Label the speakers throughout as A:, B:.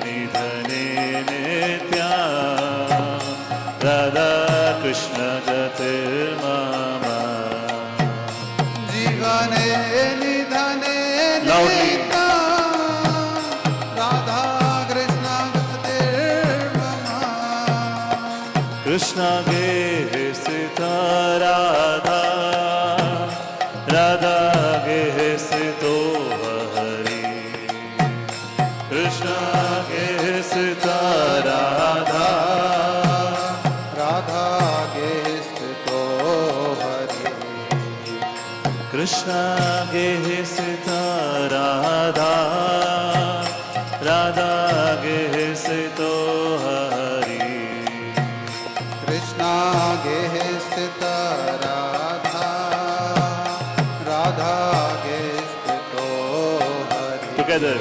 A: निधने नित्या राधा कृष्ण गतिर्मम
B: जीवने निधने नित्या राधा कृष्ण गतिर्मम
A: कृष्ण गे स्थिता राधा राधा गे स्थितो हरि कृष्ण गे स्थिता राधा
B: राधा गे स्थितो हरि
A: कृष्ण गे स्थिता राधा राधा गे स्थितो हरि
B: कृष्णा गे स्थित राधा राधा गे स्थितो हरि
A: टुगेदर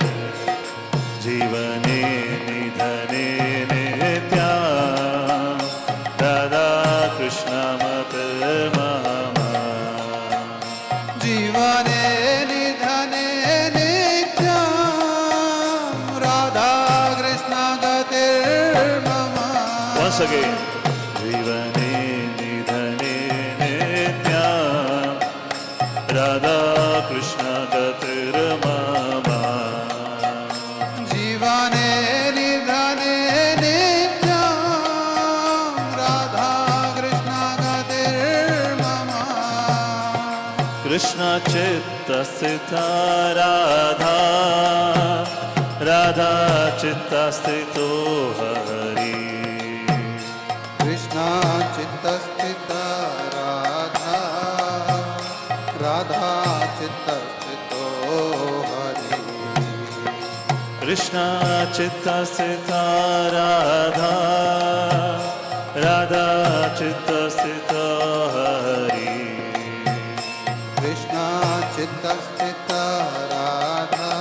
A: जीवने निधने नित्या राधा कृष्ण मतिर्मम
B: जीवने निधने नित्यं राधा कृष्ण गतिर्मम
A: Once again जीवने निधने नित्या राधा कृष्ण गतिर्मम
B: जीवने निधने नित्यं राधा कृष्ण गतिर्मम
A: कृष्ण चित्तस्थिता राधा राधा चित्तस्थितो हरि
B: कृष्ण चित्तस्थित राधा राधा चित्तस्थितो हरि
A: कृष्ण चित्तस्थिता राधा राधा चित्तस्थितो हरि
B: कृष्ण चित्तस्थित राधा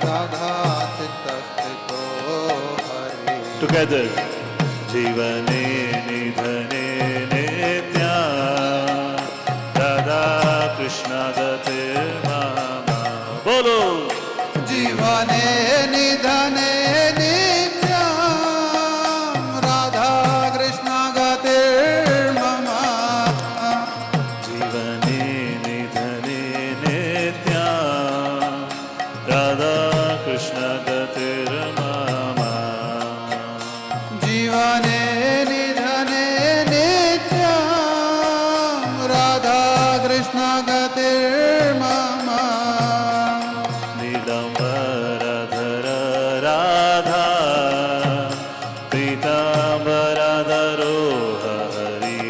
B: राधा चित्तस्थितो हरि
A: टुगेदर जीवने निधने नित्या राधा कृष्ण गतिर्मम बोलो
B: जीवने निधने नित्यं राधा कृष्ण गतिर्मम
A: जीवने निधने नित्या राधा कृष्ण गतिर्मम
B: जीवने निधने नित्यं राधा कृष्ण गतिर्मम
A: नीलम्बरधर राधा पीताम्बरधरो हरि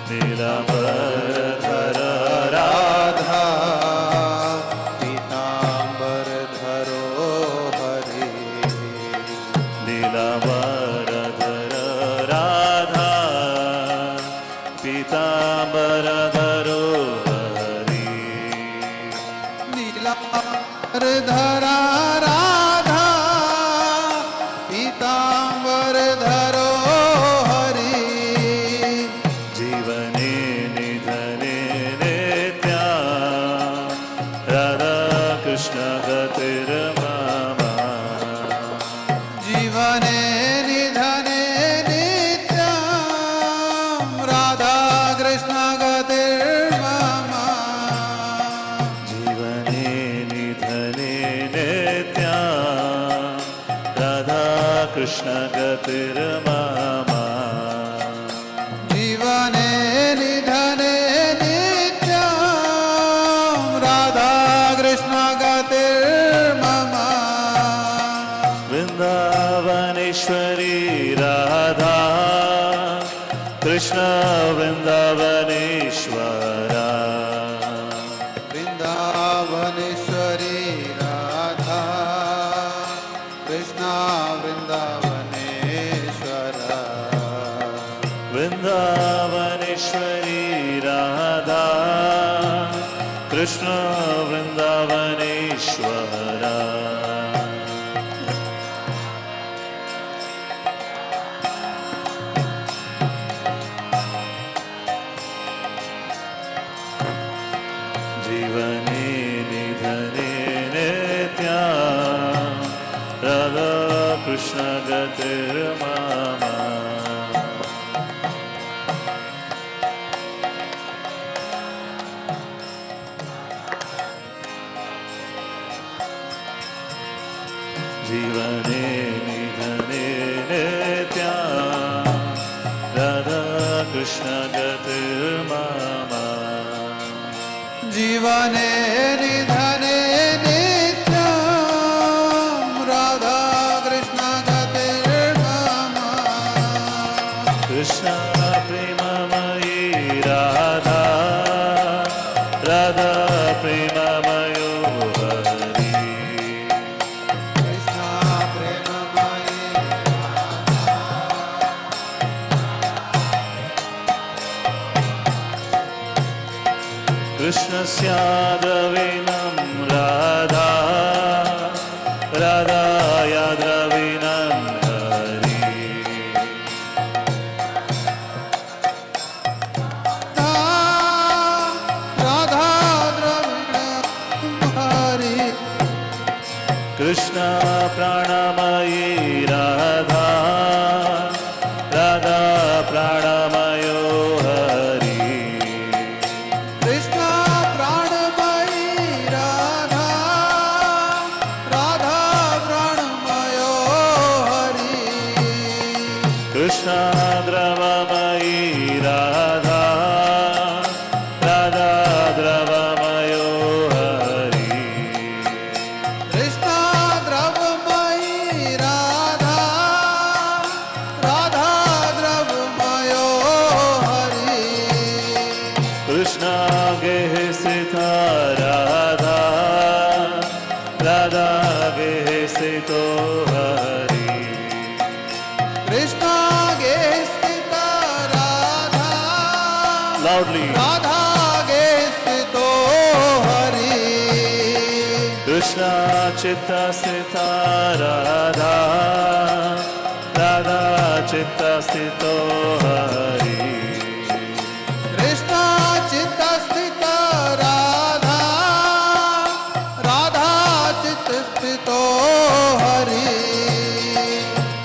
A: नीलम्बरधर राधा
B: पीताम्बरधरो हरि
A: नीलम्बरधर राधा पीताम्बरधरो हरि
B: नीलाम्बरधरा राधा पीताम्बरधरो हरि
A: जीवने निधने नित्या राधा कृष्ण गतिर्मम
B: जीवने निधने नित्यं राधा कृष्ण गतिर्मम
A: जीवने निधने नित्या राधा कृष्ण गतिर्मम
B: जीवने निधने नित्यं राधा कृष्ण गतिर्मम
A: वृंदावनेश्वरी राधा कृष्ण वृंदावनेश्वरा
B: वृंदावनेश्वरी राधा कृष्ण वृंदावनेश्वरा
A: वृंदावनेश्वरी राधा कृष्ण वृंदावनेश्वरा कृष्ण गतिर्मम जीवने निधने नित्या राधा कृष्ण गतिर्मम
B: जीवने निधने नित्यं राधा कृष्ण गतिर्मम
A: कृष्ण प्रेममयी राधा राधा प्रेममयो हरि
B: कृष्ण प्रेममयी
A: कृष्णस्याद्रविणं राधा राधाया द्रविणं हरि
B: राधा द्रविण हरि
A: कृष्ण प्राणमयी राधा राधा प्राणमयो हरि
B: कृष्ण प्राणमयी राधा राधा प्राणमयो हरि
A: कृष्ण द्रवमयी राधा राधा द्रवमयो हरि
B: कृष्ण द्रवमयी राधा राधा द्रवमयो हरि
A: कृष्ण गेह स्थिता राधा राधा गेह स्थितो हरि
B: कृष्ण गे स्थित राधा
A: लाउडली
B: राधा गे स्थितो हरि
A: कृष्ण चित्त स्थिता राधा राधा चित्त स्थितो हरि
B: कृष्ण चित्त स्थित राधा राधा चित्त स्थितो हरि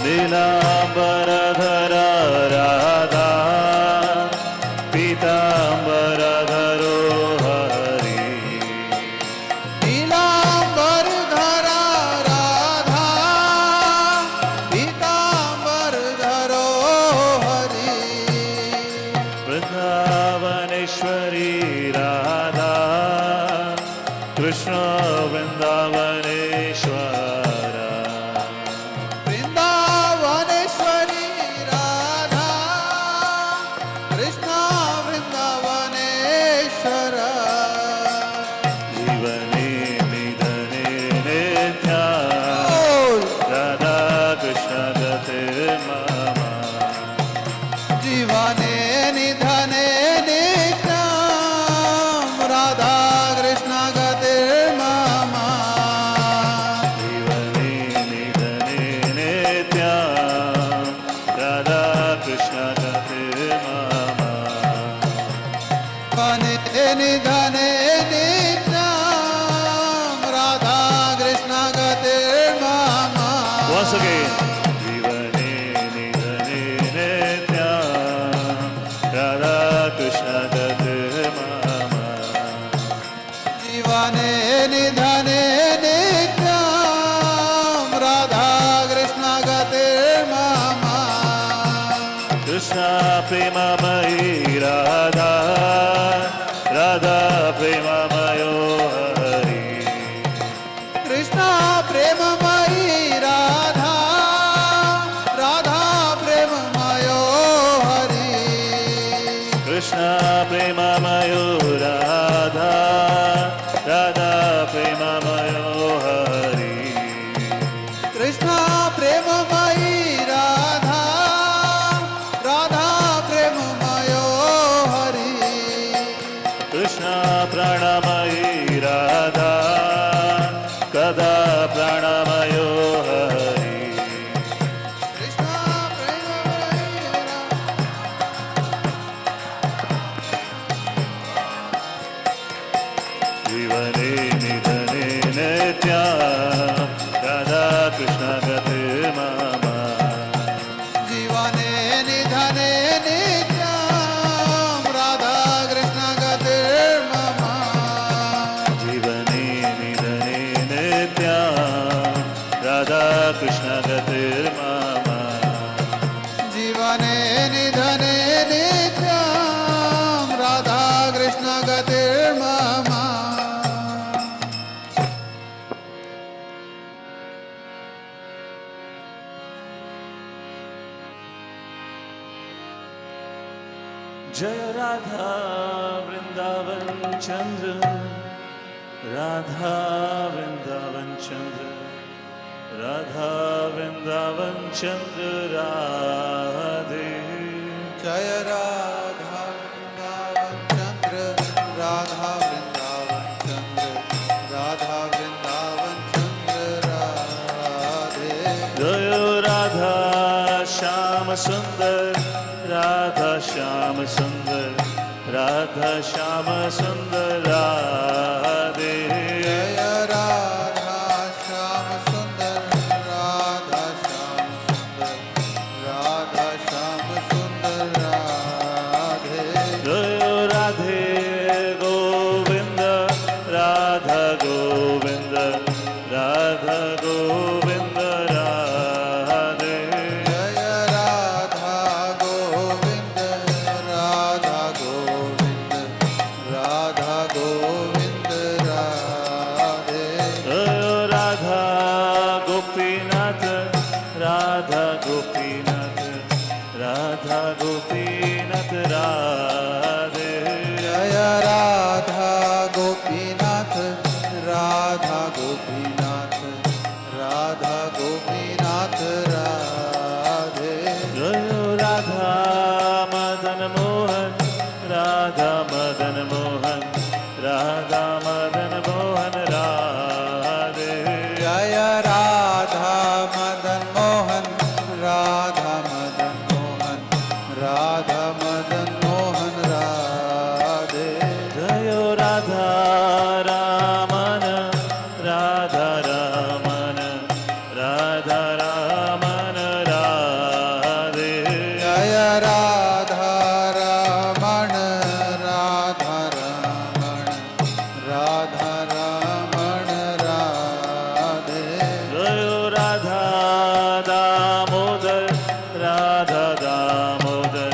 A: नीलांबरधरा राधा पीतांबरधरो हरि
B: नीलांबरधरा राधा पीतांबरधरो हरि
A: वृंदावनेश्वरी राधा कृष्ण वृंदावनेश्वर
B: वृंदावनेश्वरी राधा कृष्ण वृंदावनेश्वर
A: जीवने निधने नित्या राधा कृष्ण गतिर्मम
B: जीवने निधने नित्यं राधा कृष्ण गतिर्मम
A: जीवने निधने नित्या राधा कृष्ण गतिर्मम
B: वने निधने नित्यं राधा कृष्ण गतिर्मम
A: Once again. जीवने निधने नित्या राधा कृष्ण गतिर्मम
B: जीवने निधने नित्यं राधा कृष्ण गतिर्मम
A: कृष्ण प्रेममयी राधा राधा प्रेममयो हरि
B: कृष्ण प्रेममयी राधा राधा प्रेममयो हरि
A: कृष्ण प्रेममयो राधा राधा प्रेममयो हरि
B: कृष्ण प्रेममयी राधा राधा प्रेममयो हरि
A: कृष्ण प्राणमयी राधा कदा प्राणमयो हरि
B: कृष्ण प्रेममयी
A: जीवने निधने नित्या राधा कृष्ण गतिर्मम जय राधा वृंदावन चंद्र, राधा वृंदावन चंद्र, राधा वृंदावन चंद्र राधे।
B: जय राधा वृंदावन चंद्र, राधा वृंदावन चंद्र, राधा वृंदावन चंद्र राधे।
A: जय राधा श्याम सुंदर, राधा श्याम सुंदर, राधा श्याम सुंदर राधे।
B: जय राधा श्याम सुंदर, राधा श्याम सुंदर, राधा श्याम सुंदर राधे।
A: जय राधे गोविंद, राधा गोविंद, राधा गोविंद राधे।
B: जय राधा गोविंद, राधा गोविंद, राधा गोविंद राधे।
A: जय राधा गोपीनाथ, राधा गोपीनाथ, राधा गोपीनाथ राधे।
B: जय राधा गोपीनाथ, राधा गोपीनाथ, राधा गोपीनाथ राधे।
A: जय राधा मदन मोहन, राधा मदन मोहन, राधा मदन मोहन राधे।
B: जय राधा मदन मोहन, राधा मदन मोहन, राधा मदन मोहन राधे।
A: जय राधा रामन, राधा रामन, राधा रामन राधे।
B: जय राधा रमण, राधा रमण, राधा रमण राधे।
A: जय राधा दामोदर, राधा दामोदर,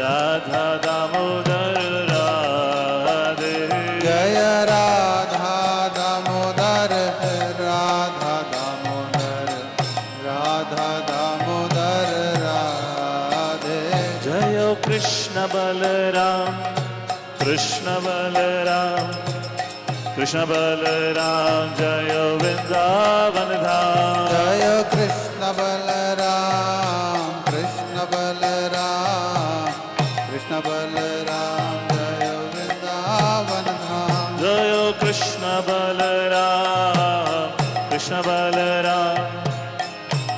A: राधा दामोदर राधे।
B: जय राधा दामोदर, राधा दामोदर, राधा दामोदर राधे।
A: जय कृष्ण बलराम, कृष्ण बलराम, कृष्ण बलराम, जय वृंदावन धाम।
B: जय कृष्ण बलराम, कृष्ण बलराम, कृष्ण बलराम, जय वृंदावन धाम।
A: जय कृष्ण बलराम, कृष्ण बलराम,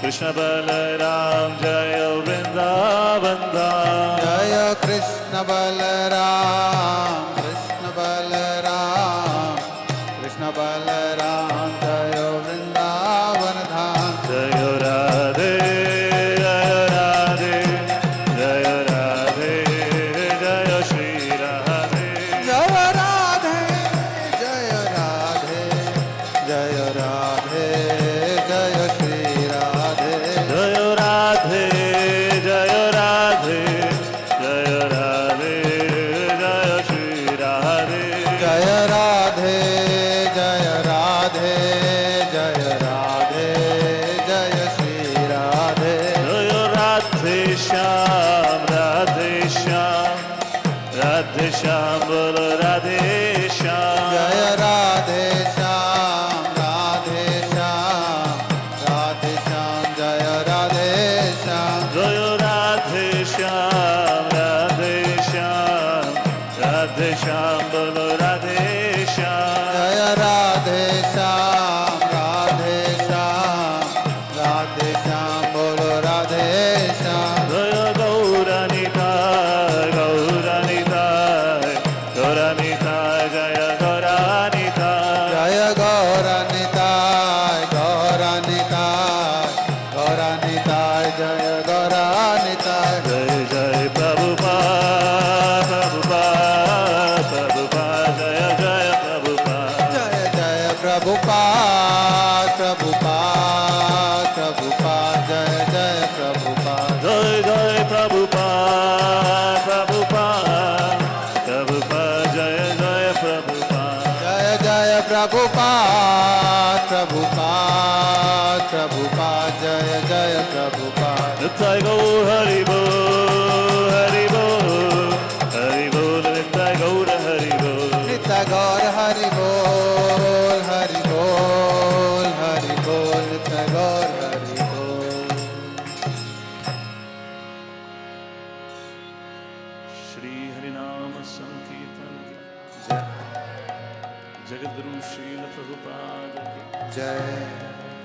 A: कृष्ण बलराम, जय वृंदावन धाम।
B: जय कृष्ण बलराम, कृष्ण बलराम, कृष्ण बलराम, जय वृंदावन धाम।
A: जय राधे, जय राधे, जय राधे, जय श्री राधे।
B: जय राधे, जय राधे, जय राधे, जय श्री राधे।
A: जय राधे, जय राधे, जय राधे, जय श्री राधे।
B: जय राधे, जय राधे, जय राधे, जय श्री राधे।
A: जय राधे श्याम, राधे श्याम, राधे श्याम, बोलो राधे श्याम।
B: जय राधे श्याम, राधे श्याम, राधे श्याम, जय राधे श्याम।
A: जय राधे श्याम, राधे श्याम, राधे श्याम, बोलो राधे श्याम।
B: जय राधे श्याम, राधे श्याम, राधे श्याम, बोलो राधे श्याम।
A: जय गौरानिताय, गौरानिताय, गौरानिताय, जय गौरानिताय।
B: जय गौरानिताय, गौरानिताय, गौरानिताय, जय गौरानिताय।
A: जय जय प्रभुपाद, प्रभुपाद, प्रभुपाद, जय जय प्रभुपाद।
B: जय जय प्रभुपाद, प्रभुपाद, प्रभुपाद, जय जय प्रभुपाद।
A: जय जय प्रभुपाद, प्रभुपाद, प्रभुपाद, जय जय प्रभुपाद।
B: जय जय प्रभुपाद, प्रभुपाद, प्रभुपाद, जय जय प्रभुपाद।
A: नित्य गौ हरि बोल, हरि बोल,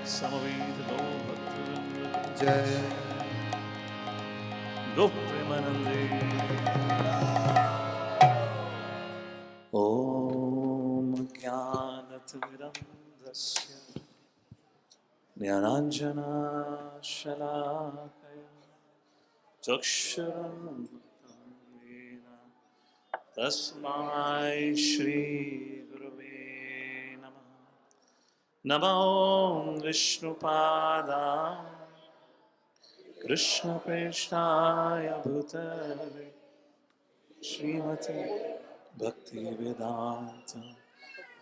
A: समवेत गौ भक्त
B: जय
A: गो प्रेमानंदे। ओम ज्ञानतिमिरन्धस्य ज्ञानाञ्जनशलाकया चक्षुरुन्मिलितं येन तस्मै श्रीगुरवे नमः। नमो विष्णुपादाय कृष्णप्रेष्ठाय भूतले श्रीमते भक्तिवेदान्त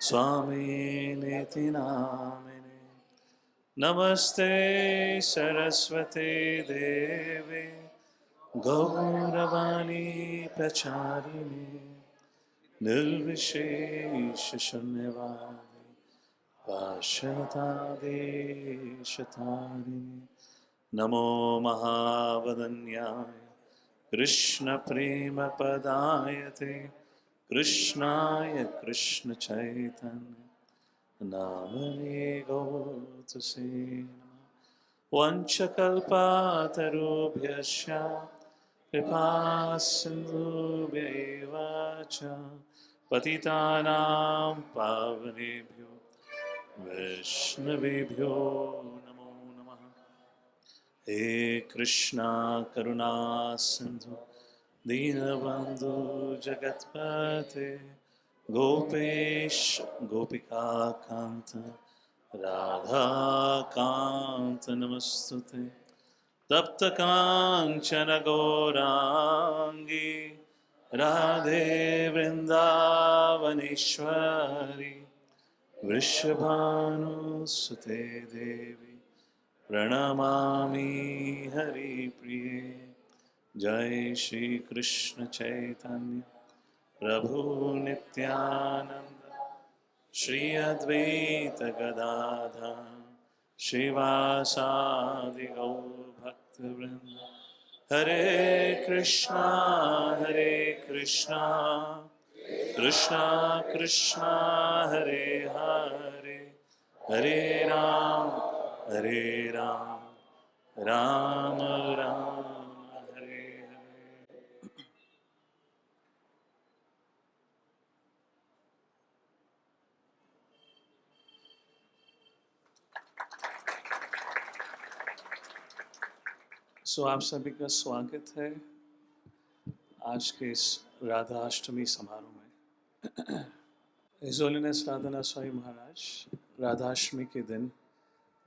A: स्वामिनेति नामिने। नमस्ते सरस्वते देवे गौरवाणी प्रचारिणे निर्विशेषशून्यवादी पाश्चात्देशतारिणे। नमो महावदन्याय कृष्णप्रेमपदायते कृष्णाय कृष्णचैतन्य नामने गौतुसे नमः। वंशकल्पातरुभ्यश्च कृपासिन्धुभ्यैव च पतितानां पावनेभ्यो वैष्णवेभ्यो नमो नमः। हे कृष्णा करुणा सिंधु दीनबंधु जगत्पते गोपेश गोपिका कांत राधा कांत नमस्तुते। तप्त कांचन गौरांगी राधे वृंदावनेश्वरी वृषभानुसुते देवी प्रणमामि हरिप्रिये। जय श्री कृष्ण चैतन्य प्रभु नित्यानंद श्री अद्वैत गदाधर श्रीवासादि गौर भक्तवृंद। हरे कृष्णा कृष्णा कृष्णा हरे हरे हरे राम राम राम हरे हरे। सो आप सभी का स्वागत है आज के इस राधा अष्टमी समारोह में। हिज होलीनेस राधाना स्वामी महाराज राधाष्टमी के दिन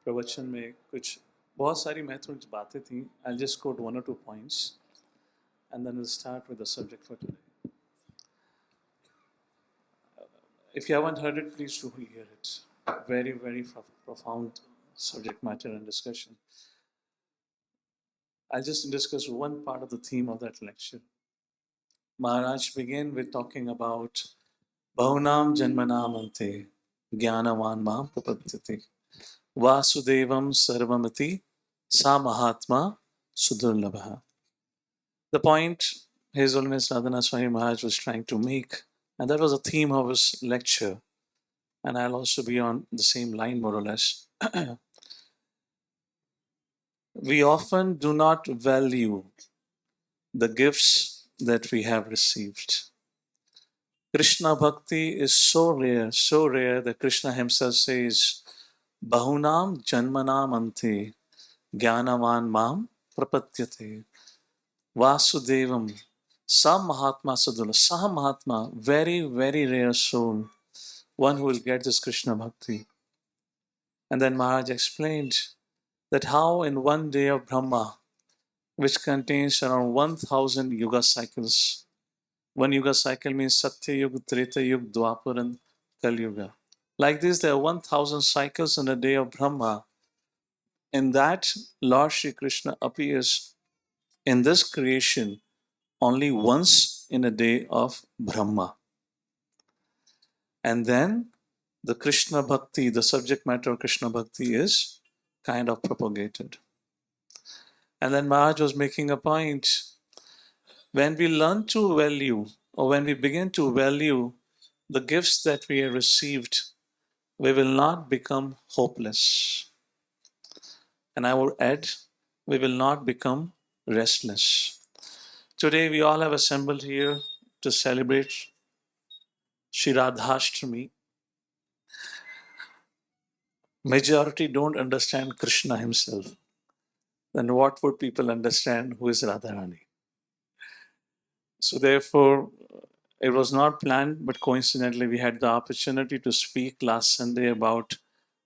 A: प्रवचन में कुछ बहुत सारी महत्वपूर्ण बातें थी। आई जस्ट कोट वन और two points and then will start with the subject for today. If you haven't heard it, please do hear it. Very, very profound subject matter and discussion. I'll just discuss one part of the theme of that lecture. Maharaj began with talking about Bahunam Janmanamante Jnanavan Mam Prapadyate Vasudevam Sarvamati Sa Mahatma Sudurlabha. The point His Holiness Radharani Swami Maharaj was trying to make, and that was the theme of his lecture, and I'll also be on the same line more or less. We often do not value the gifts that we have received. Krishna Bhakti is so rare that Krishna himself says, Bahunam Janmanam Ante Jnanavan Mam Prapadyate Vasudevam Sa Mahatma Sadhula. Sa Mahatma, very, very rare soul, one who will get this Krishna Bhakti. And then Maharaj explained that how in one day of Brahma, which contains around 1000 yuga cycles. One yuga cycle means Satya Yuga, Treta Yuga, Dwapar, and Kali Yuga. Like this, there are 1000 cycles in a day of Brahma. In that, Lord Shri Krishna appears in this creation only once in a day of Brahma. And then the Krishna Bhakti, the subject matter of Krishna Bhakti is kind of propagated. And then Maharaj was making a point. When we learn to value, or when we begin to value the gifts that we have received, we will not become hopeless. And I would add, we will not become restless. Today, we all have assembled here to celebrate Shri Radhashtami. Majority don't understand Krishna himself. Then what would people understand who is Radharani? So therefore, it was not planned, but coincidentally, we had the opportunity to speak last Sunday about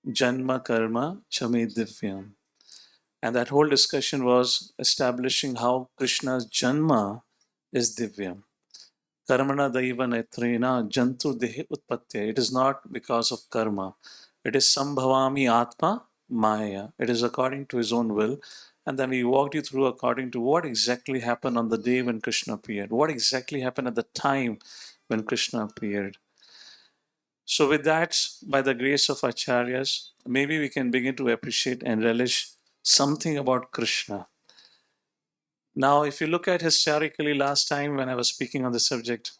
A: Janma Karma Chame Divyam. And that whole discussion was establishing how Krishna's Janma is Divyam. Karmana Daiva Netrena Jantu Dehi Utpatya. It is not because of karma. It is Sambhavami Atma Maya. It is according to his own will. And then we walked you through according to what exactly happened on the day when Krishna appeared. What exactly happened at the time when Krishna appeared. So with that, by the grace of Acharyas, maybe we can begin to appreciate and relish something about Krishna. Now, if you look at historically last time when I was speaking on the subject,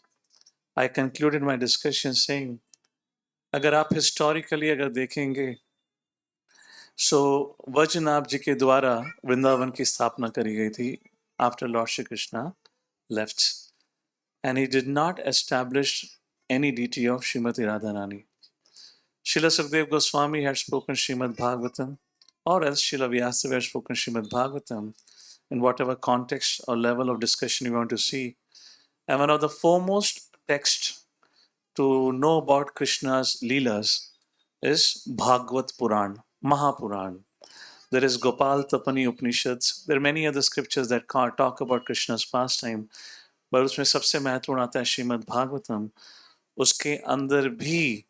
A: I concluded my discussion saying, अगर आप historically अगर देखेंगे, so Vajranabh जी के द्वारा वृंदावन की स्थापना करी गई थी after Lord Shri Krishna left, and he did not establish any deity of Srimati Radharani. Srila Sukdev Goswami had spoken Srimad Bhagavatam, or else Srila Vyasdev had spoken Srimad Bhagavatam, in whatever context or level of discussion you want to see. And one of the foremost texts to know about Krishna's Leelas is Bhagavad Puran, Mahapuran. There is Gopal Tapani Upanishads. There are many other scriptures that talk about Krishna's pastime, but उसमें सबसे महत्वपूर्ण आता है श्रीमद् भागवतम. उसके अंदर भी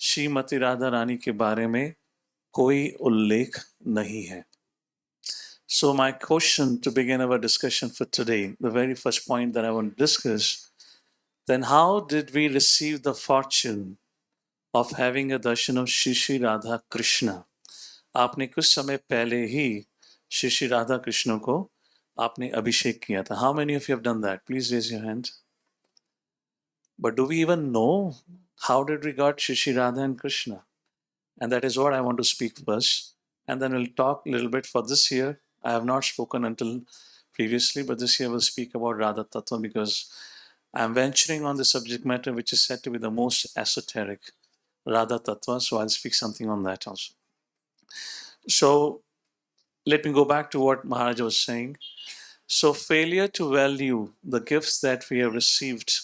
A: श्रीमती राधा रानी के बारे में कोई उल्लेख नहीं है. So my question to begin our discussion for today, the very first point that I want to discuss, then how did we receive the fortune of having a darshan of Shri Shri Radha Krishna? आपने कुछ समय पहले ही श्री श्री राधा कृष्ण को आपने अभिषेक किया था. How many of you have done that? Please raise your hand. But do we even know how did we got Shri Shri Radha and Krishna? And that is what I want to speak first. And then we'll talk a little bit for this year. I have not spoken until previously, but this year we'll speak about Radha Tattva because I'm venturing on the subject matter which is said to be the most esoteric, Radha Tattva. So I'll speak something on that also. So let me go back to what Maharaj was saying. So failure to value the gifts that we have received,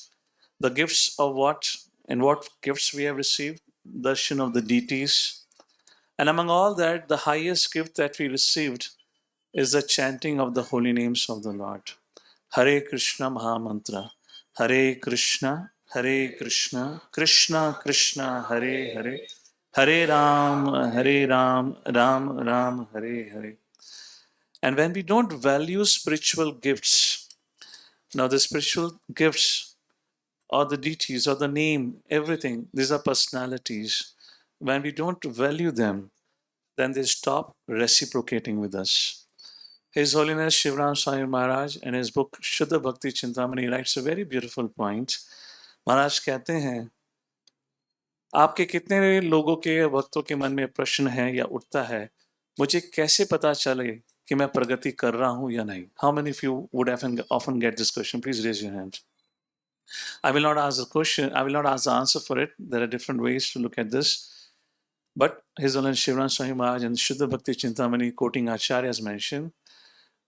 A: the gifts of what and what gifts we have received, darshan of the deities. And among all that, the highest gift that we received is the chanting of the holy names of the Lord. Hare Krishna Mahamantra. Hare Krishna, Krishna Krishna, Hare Hare. Hare Ram, Ram Ram, Hare Hare. And when we don't value spiritual gifts, now the spiritual gifts or the deities or the name, everything, these are personalities. When we don't value them, then they stop reciprocating with us. His Holiness Shivram Swami Maharaj in his book Shuddha Bhakti Chintamani writes a very beautiful point. महाराज कहते हैं, आपके कितने लोगों के भक्तों के मन में प्रश्न है या उठता है, मुझे कैसे पता चले कि मैं प्रगति कर रहा हूं या नहीं? How many of you would often get this question? Please raise your hand. I will not ask the question. I will not ask the answer for it. There are different ways to look at this. But His Holiness Shivram Swami Maharaj in Shuddha Bhakti Chintamani, quoting Acharyas, mentioned,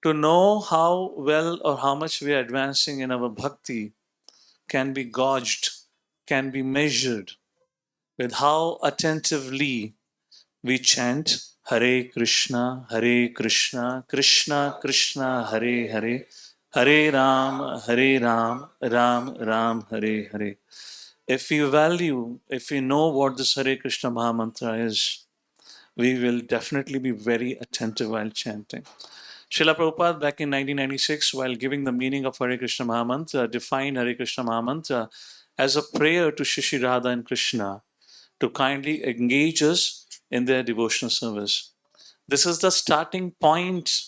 A: to know how well or how much we are advancing in our bhakti can be gauged, can be measured with how attentively we chant Hare Krishna, Krishna Krishna, Hare Hare, Hare Ram, Ram Ram, Hare Hare. If we value, if we know what this Hare Krishna Mahamantra is, we will definitely be very attentive while chanting. Srila Prabhupada back in 1996, while giving the meaning of Hare Krishna Mahamantra, defined Hare Krishna Mahamantra as a prayer to Shri Shri Radha and Krishna to kindly engage us in their devotional service. This is the starting point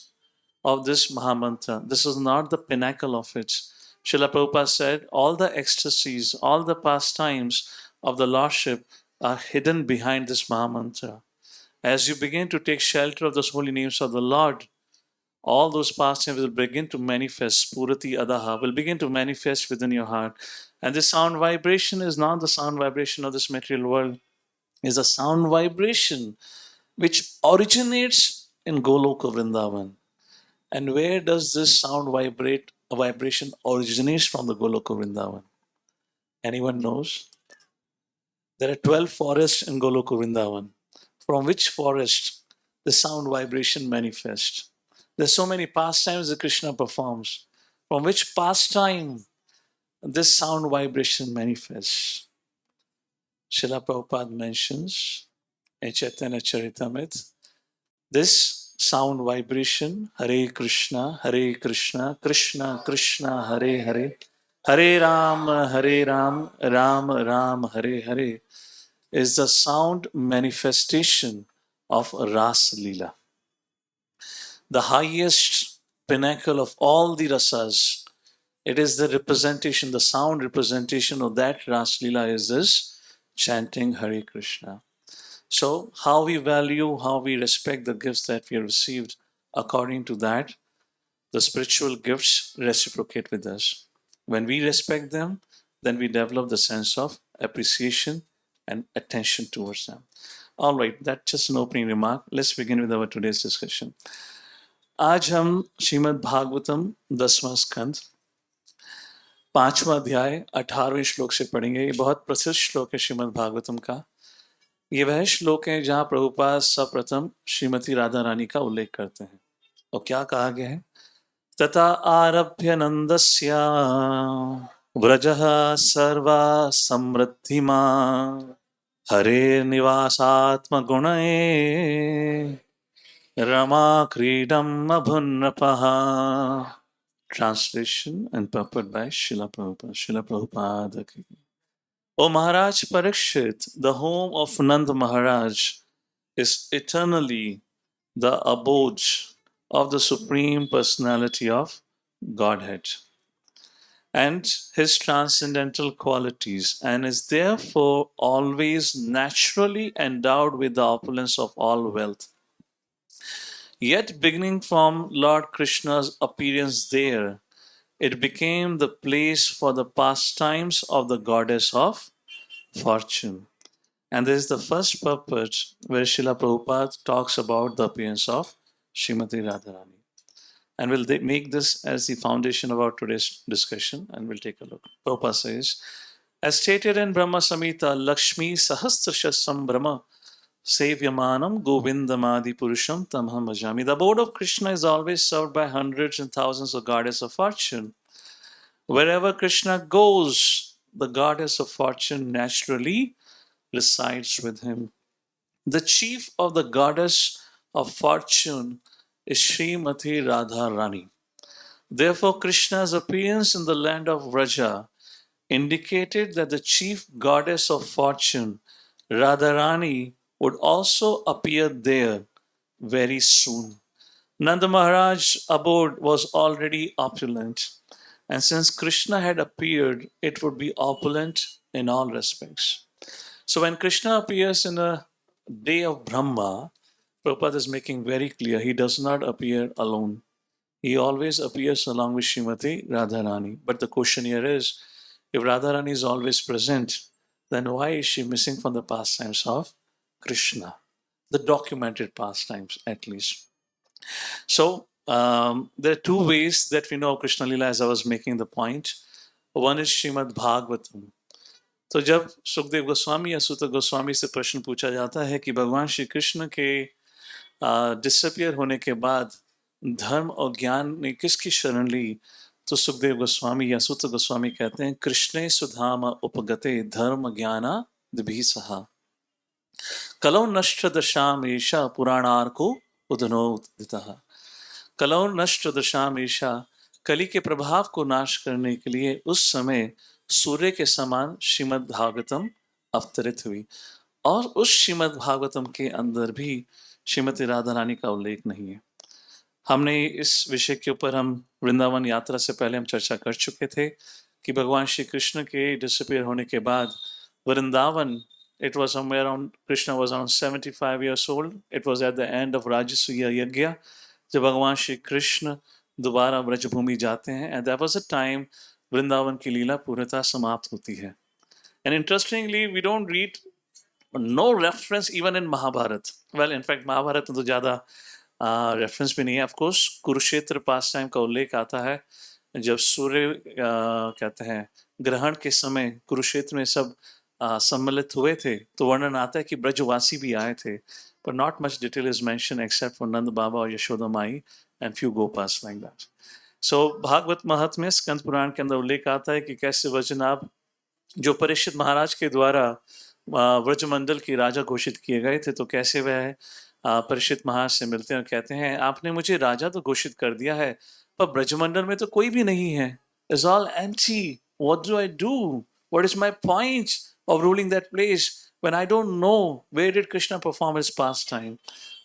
A: of this Mahamantra. This is not the pinnacle of it. Srila Prabhupada said, all the ecstasies, all the pastimes of the Lordship are hidden behind this Mahamantra. As you begin to take shelter of those holy names of the Lord, all those pastimes will begin to manifest. Purati Adaha will begin to manifest within your heart. And this sound vibration is not the sound vibration of this material world, is a sound vibration which originates in Goloka Vrindavan. And where does this sound vibrate? A vibration originates from the Goloka Vrindavan. Anyone knows? There are 12 forests in Goloka Vrindavan. From which forest the sound vibration manifests? There's so many pastimes that Krishna performs. From which pastime this sound vibration manifests? Srila Prabhupada mentions in Chaitanya Charitamrita, this sound vibration, Hare Krishna, Krishna Krishna, Hare Hare, Hare Ram, Ram Ram, Hare Hare, is the sound manifestation of Ras Leela. The highest pinnacle of all the rasas. It is the representation, the sound representation of that Ras Leela is this chanting Hare Krishna. So, how we value, how we respect the gifts that we have received, according to that, the spiritual gifts reciprocate with us. When we respect them, then we develop the sense of appreciation and attention towards them. All right, that's just an opening remark. Let's begin with our today's discussion. आज हम श्रीमद् भागवतम 10वां स्कंद 5वां अध्याय 18वें श्लोक से पढ़ेंगे। ये बहुत प्रसिद्ध श्लोक है श्रीमद् भागवतम का। ये वह श्लोक है जहां प्रभुपाद सर्वप्रथम श्रीमती राधा रानी का उल्लेख करते हैं। और क्या कहा गया है? तथा आरभ्य नंदस्या व्रजः सर्वा समृद्धिमान् हरे निवासात्म गुणे Rama Kridam Abhunrapaha. Translation and purport by Srila Prabhupada. Srila Prabhupada. O Maharaj Parikshit, the home of Nanda Maharaj is eternally the abode of the Supreme Personality of Godhead and his transcendental qualities, and is therefore always naturally endowed with the opulence of all wealth. Yet, beginning from Lord Krishna's appearance there, it became the place for the pastimes of the goddess of fortune. And this is the first purport where Srila Prabhupada talks about the appearance of Srimati Radharani. And we'll make this as the foundation of our today's discussion, and we'll take a look. Prabhupada says, as stated in Brahma Samhita, Lakshmi Sahasrashasam Brahma Sevyamanam Govindamadi Purusham Tamham Bhajami. The abode of Krishna is always served by hundreds and thousands of goddess of fortune. Wherever Krishna goes, the goddess of fortune naturally resides with him. The chief of the goddess of fortune is Srimati Radharani. Therefore, Krishna's appearance in the land of Vraja indicated that the chief goddess of fortune, Radharani, would also appear there very soon. Nanda Maharaj's abode was already opulent, and since Krishna had appeared, it would be opulent in all respects. So when Krishna appears in a day of Brahma, Prabhupada is making very clear, he does not appear alone. He always appears along with Srimati Radharani. But the question here is, if Radharani is always present, then why is she missing from the pastimes of Krishna? The documented pastimes, at least. So, there are two ways that we know Krishna Lila, as I was making the point. One is Srimad Bhagavatam. तो जब सुखदेव गोस्वामी या सूत गोस्वामी से प्रश्न पूछा जाता है कि भगवान श्री कृष्ण के डिसअपियर होने के बाद धर्म और ज्ञान ने किसकी शरण ली, तो सुखदेव गोस्वामी या सूत गोस्वामी कहते हैं, कृष्णे सुधाम उपगते धर्म ज्ञाना दिभिसहा कलौ नष्ट दशाम ईशा पुराणार्को उदनोदितः। कलौ नष्ट दशाम ईशा, कली के प्रभाव को नाश करने के लिए उस समय सूर्य के समान श्रीमद् भागवतम अवतरित हुई, और उस श्रीमद् भागवतम के अंदर भी श्रीमती राधा रानी का उल्लेख नहीं है। हमने इस विषय के ऊपर हम वृंदावन यात्रा से पहले हम चर्चा कर चुके थे कि भगवान श्री कृष्ण के डिसअपियर होने के बाद Vrindavan It was somewhere around, Krishna was around 75 years old. It was at the end of Rajasuya Yajna, जब भगवान श्री कृष्ण दोबारा ब्रजभूमि जाते हैं, and that was a time Vrindavan की लीला पूर्णतः समाप्त होती है. And interestingly we don't read no reference even in Mahabharata. Well in fact Mahabharata में तो ज़्यादा रेफरेंस भी नहीं है. ऑफकोर्स कुरुक्षेत्र पास टाइम का उल्लेख आता है, जब सूर्य कहते हैं ग्रहण के समय कुरुक्षेत्र में सब सम्मिलित हुए थे, तो वर्णन आता है कि ब्रजवासी भी आए थे. पर not much detail is mention except for Nand Baba और यशोदा माई एंड फ्यू गोपास लाइक दैट. सो भागवत महत्व में स्कंद पुराण के अंदर उल्लेख आता है कि कैसे वचनाभ जो परीक्षित महाराज के द्वारा व्रजमंडल की राजा घोषित किए गए थे, तो कैसे वह परीक्षित महाराज से मिलते हैं और कहते हैं, आपने मुझे राजा तो घोषित कर दिया है, पर ब्रजमंडल में तो कोई भी नहीं है. It's all empty. What do I do? What is my point of ruling that place when I don't know where did Krishna perform his pastime.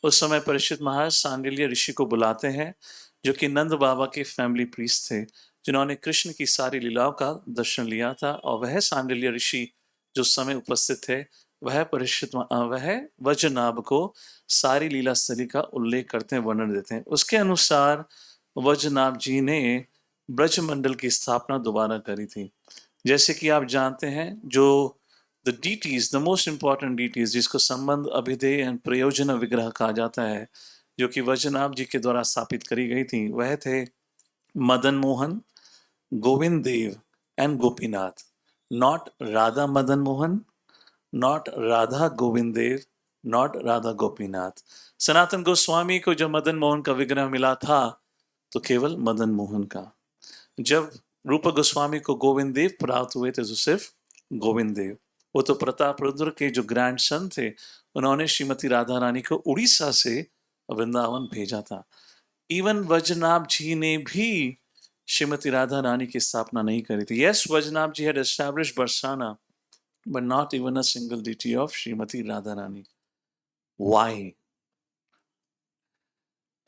A: उस समय परीक्षित महाराज सांडिल्य ऋषि को बुलाते हैं, जो कि नंद बाबा के फैमिली प्रीस्ट थे, जिन्होंने कृष्ण की सारी लीलाओं का दर्शन लिया था. और वह सांडिल्य ऋषि जो समय उपस्थित थे, वह वज्रनाभ को सारी लीला स्थली का उल्लेख करते हैं, वर्णन देते हैं. उसके अनुसार वज्रनाभ जी ने ब्रजमंडल की स्थापना दोबारा करी थी. जैसे कि आप जानते हैं, जो the deities, the most important deities, जिसको संबंध, अभिधेय एंड प्रयोजन विग्रह कहा जाता है, जो कि वज्रनाभ जी के द्वारा स्थापित करी गई थी, वह थे Madan Mohan, Govind Dev and Gopinath. Not Radha Madan Mohan, not Radha Govind Dev, not Radha Gopinath. Sanatan Goswami को जब मदन मोहन का विग्रह मिला था, तो केवल मदन मोहन का. जब रूप गोस्वामी को गोविंद देव प्राप्त हुए थे, तो सिर्फ गोविंद देव. वो तो प्रताप रुद्र के जो ग्रैंडसन थे, उन्होंने श्रीमती राधा रानी को उड़ीसा से वृंदावन भेजा था. इवन वज्रनाभ जी ने भी श्रीमती राधा रानी की स्थापना नहीं करी थी. Yes, Vajranabh ji had established Barsana, but not even a single deity of Srimati Radharani. Why?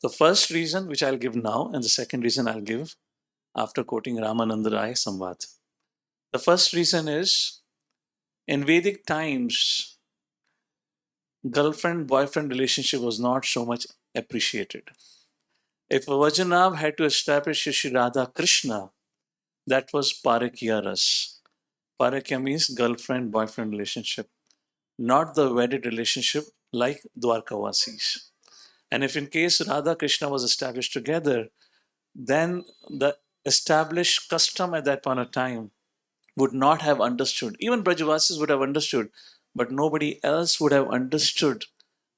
A: The first reason, which I'll give now, and the second reason I'll give after quoting Ramananda Rai Samvad. The first reason is, in Vedic times, girlfriend-boyfriend relationship was not so much appreciated. If Vajanav had to establish Shri Radha Krishna, that was Parakya Ras. Parakya means girlfriend-boyfriend relationship, not the wedded relationship like Dwarkavasis. And if in case Radha Krishna was established together, then the established custom at that point of time would not have understood. Even Brajavasis would have understood, but nobody else would have understood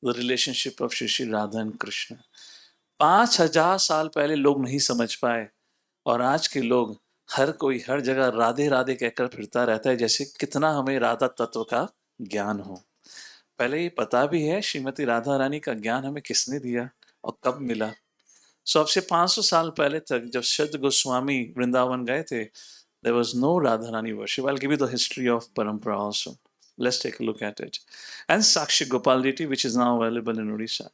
A: the relationship of Shri Radha and Krishna. 5000 साल पहले लोग नहीं समझ पाए, और आज के लोग हर कोई हर जगह राधे राधे कहकर फिरता रहता है, जैसे कितना हमें राधा तत्व का ज्ञान हो. पहले ये पता भी है श्रीमती राधा रानी का ज्ञान हमें किसने दिया और कब मिला. सो अब से 500 साल पहले तक जब सिद्ध गोस्वामी वृंदावन गए थे, there was no Radharani worship. I'll give you the history of Parampara also. Let's take a look at it. And Sakshi Gopal deity, which is now available in Odisha.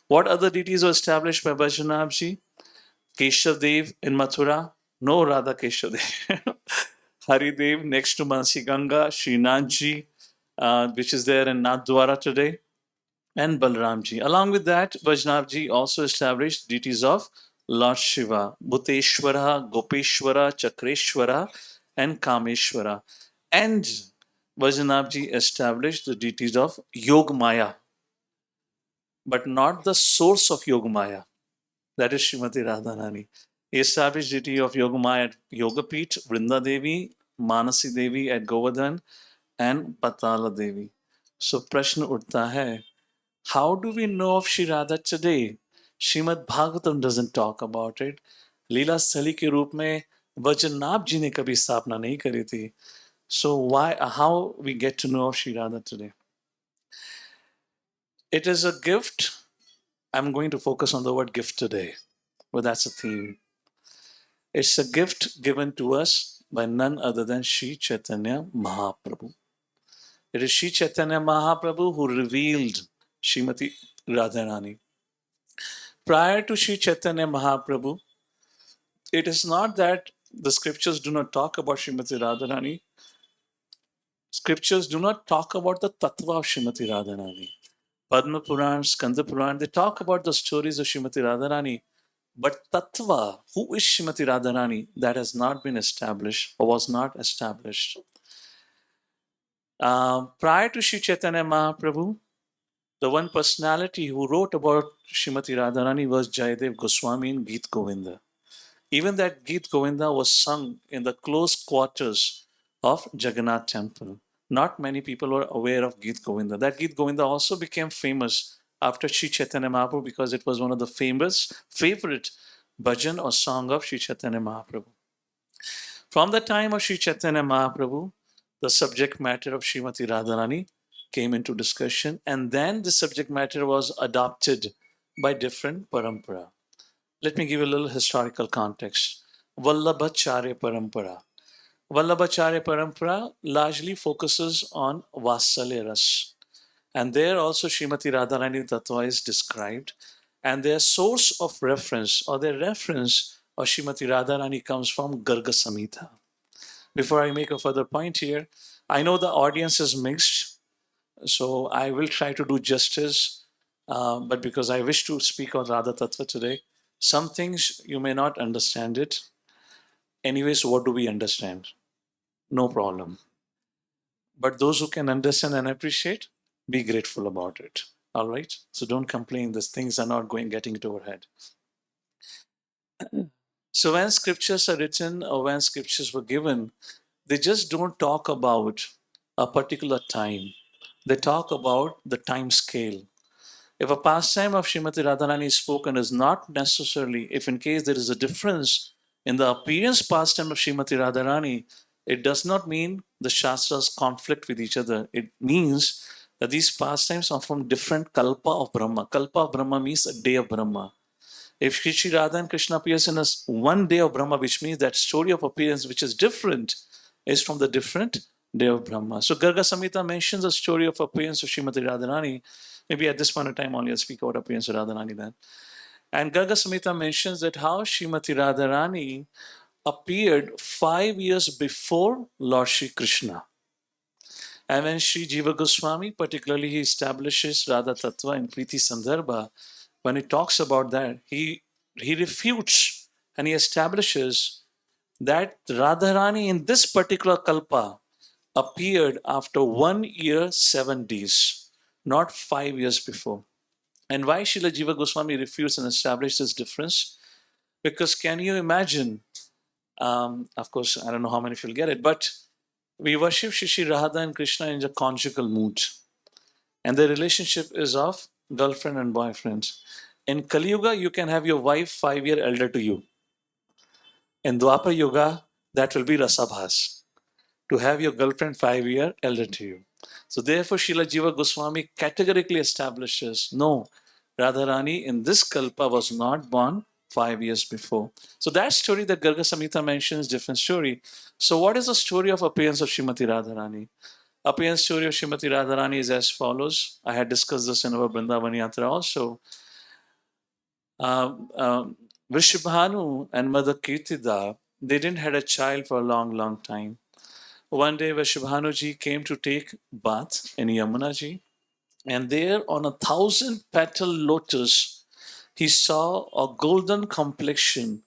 A: What other deities were established by Vaishnav ji? Keshav Dev in Mathura, no Radha Keshav Dev. Hari Dev next to Mansi Ganga, Srinath ji, which is there in Nathdwara today, and Balram ji. Along with that, Vaishnav ji also established deities of Lord Shiva, Bhuteshwara, Gopeshwara, Chakreshwara, and Kameshwara. And Vaishnav ji established the deities of Yog Maya, but not the source of Yog Maya. That is Srimati Radharani. He established deity of Yoga Maya at Yogapeeth, Vrinda Devi, Manasi Devi at Govardhan, and Patala Devi. So प्रश्न उठता है, how do we know of Shri Radha today? Srimad Bhagavatam doesn't talk about it. लीला स्थली के रूप में वज्रनाभ जी ने कभी स्थापना नहीं करी थी. So how we get to know of Shri Radha today? It is a gift. I'm going to focus on the word gift today, but that's a theme. It's a gift given to us by none other than Sri Chaitanya Mahaprabhu. It is Sri Chaitanya Mahaprabhu who revealed Srimati Radharani. Prior to Sri Chaitanya Mahaprabhu, it is not that the scriptures do not talk about Srimati Radharani. Scriptures do not talk about the tattva of Srimati Radharani. Padma Puran, Skanda Puran, they talk about the stories of Srimati Radharani. But tattva, who is Srimati Radharani, that has not been established or was not established. Prior to Sri Chaitanya Mahaprabhu, the one personality who wrote about Srimati Radharani was Jayadev Goswami in Geet Govinda. Even that Geet Govinda was sung in the close quarters of Jagannath temple. Not many people were aware of Geet Govinda. That Geet Govinda also became famous after Sri Chaitanya Mahaprabhu because it was one of the favorite bhajan or song of Sri Chaitanya Mahaprabhu. From the time of Sri Chaitanya Mahaprabhu, the subject matter of Srimati Radharani came into discussion, and then the subject matter was adopted by different parampara. Let me give you a little historical context. Vallabhacharya Parampara. Vallabhacharya Parampara largely focuses on Vatsalya Ras. And there also Srimati Radharani Tattva is described. And their source of reference or their reference of Srimati Radharani comes from Garga Samhita. Before I make a further point here, I know the audience is mixed, so I will try to do justice. But because I wish to speak on Radha Tattva today, some things you may not understand it. Anyways, what do we understand? No problem. But those who can understand and appreciate, be grateful about it. All right? So don't complain that things are not getting into our head. So when scriptures are written or when scriptures were given, they just don't talk about a particular time. They talk about the time scale. If a pastime of Srimati Radharani is spoken is not necessarily, if in case there is a difference in the appearance pastime of Srimati Radharani, it does not mean the Shastras conflict with each other. It means that these pastimes are from different kalpa of Brahma. Kalpa of Brahma means a day of Brahma. If Shri Radha and Krishna appears in us one day of Brahma, which means that story of appearance which is different is from the different day of Brahma. So Garga Samhita mentions a story of appearance of Srimati Radharani. Maybe at this point in time only I'll speak about appearance of Radharani then. And Garga Samhita mentions that how Srimati Radharani appeared 5 years before Lord Shri Krishna. And when Sri Jiva Goswami, particularly he establishes Radha Tattva in Priti Sandarbha, when he talks about that, he refutes and he establishes that Radharani in this particular kalpa appeared after 1 year, 7 days, not 5 years before. And why Srila Jiva Goswami refutes and establishes this difference? Because can you imagine, of course, I don't know how many of you will get it, but we worship Shri Radha and Krishna in a conjugal mood. And the relationship is of girlfriend and boyfriend. In Kali Yuga, you can have your wife 5 years elder to you. In Dwapar Yuga, that will be Rasabhas, to have your girlfriend 5 years elder to you. So therefore, Srila Jiva Goswami categorically establishes, no, Radharani in this kalpa was not born 5 years before. So that story that Garga Samhita mentions, different story. So what is the story of appearance of Srimati Radharani? Appearance story of Srimati Radharani is as follows. I had discussed this in our Vrindavan Yatra also. Vrishabhanu and Mother Kirtida, they didn't had a child for a long, long time. One day, Vrishabhanuji came to take bath in Yamunaji, and there on a 1,000-petal lotus, he saw a golden complexion,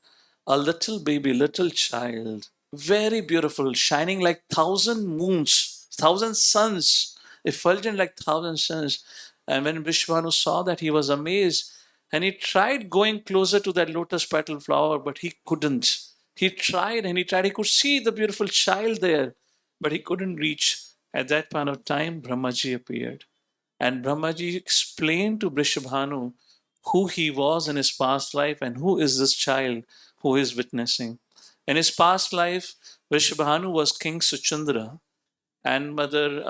A: a little baby, little child, very beautiful, shining like 1,000 moons, 1,000 suns, effulgent like 1,000 suns. And when Vishwanu saw that, he was amazed, and he tried going closer to that lotus petal flower, but he couldn't. He tried and he tried. He could see the beautiful child there, but he couldn't reach. At that point of time, Brahmaji appeared. And Brahmaji explained to Vrishabhanu who he was in his past life and who is this child who is witnessing. In his past life, Vrishabhanu was King Suchandra and Mother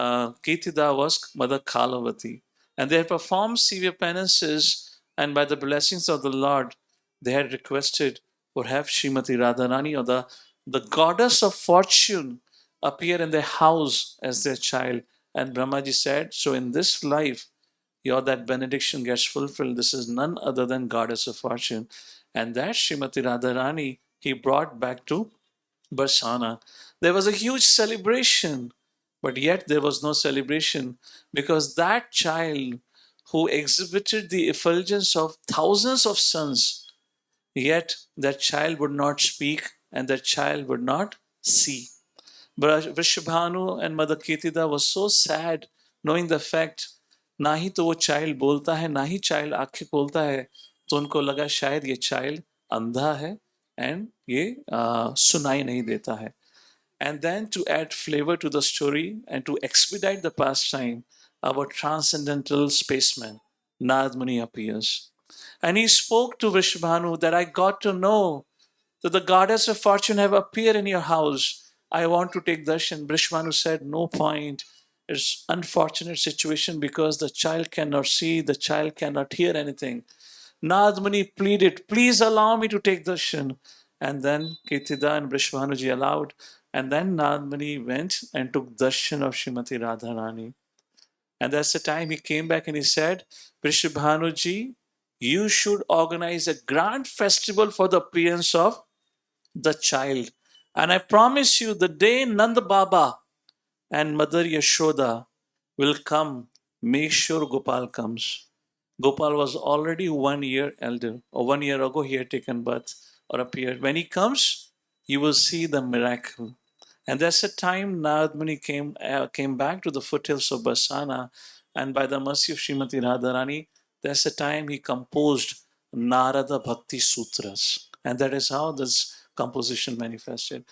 A: Ketida was Mother Kalavati. And they had performed severe penances, and by the blessings of the Lord, they had requested for have Srimati Radharani or the goddess of fortune appear in their house as their child. And Brahmaji said, so in this life, your that benediction gets fulfilled. This is none other than goddess of fortune. And that Srimati Radharani he brought back to Barsana. There was a huge celebration. But yet there was no celebration because that child who exhibited the effulgence of thousands of suns, yet that child would not speak and that child would not see. But Vrishabhanu and Mother Ketida was so sad knowing the fact ना ही तो वो child बोलता है ना ही child आंखें खोलता है, तो उनको लगा शायद ये चाइल्ड अंधा है एंड ये सुनाई नहीं देता है. And then to add flavor to the story and to expedite the pastime, our transcendental spaceman, Narad Muni, appears. And he spoke to Vishbhanu that I got to know that the goddess of fortune have appeared in your house. I want to take darshan. Vishbhanu said, no point. It's unfortunate situation because the child cannot see, the child cannot hear anything. Narad Muni pleaded, please allow me to take darshan. And then Ketida and Brishvanuji allowed. And then Narad Muni went and took darshan of Srimati Radharani. And that's the time he came back and he said, Brishvanuji, you should organize a grand festival for the appearance of the child. And I promise you, the day Nanda Baba and Mother Yashoda will come, make sure Gopal comes. Gopal was already 1 year elder, or 1 year ago he had taken birth or appeared. When he comes, you will see the miracle. And that's the time Narad Muni came back to the foothills of Barsana, and by the mercy of Srimati Radharani, that's the time he composed Narada Bhakti Sutras. And that is how this composition manifested.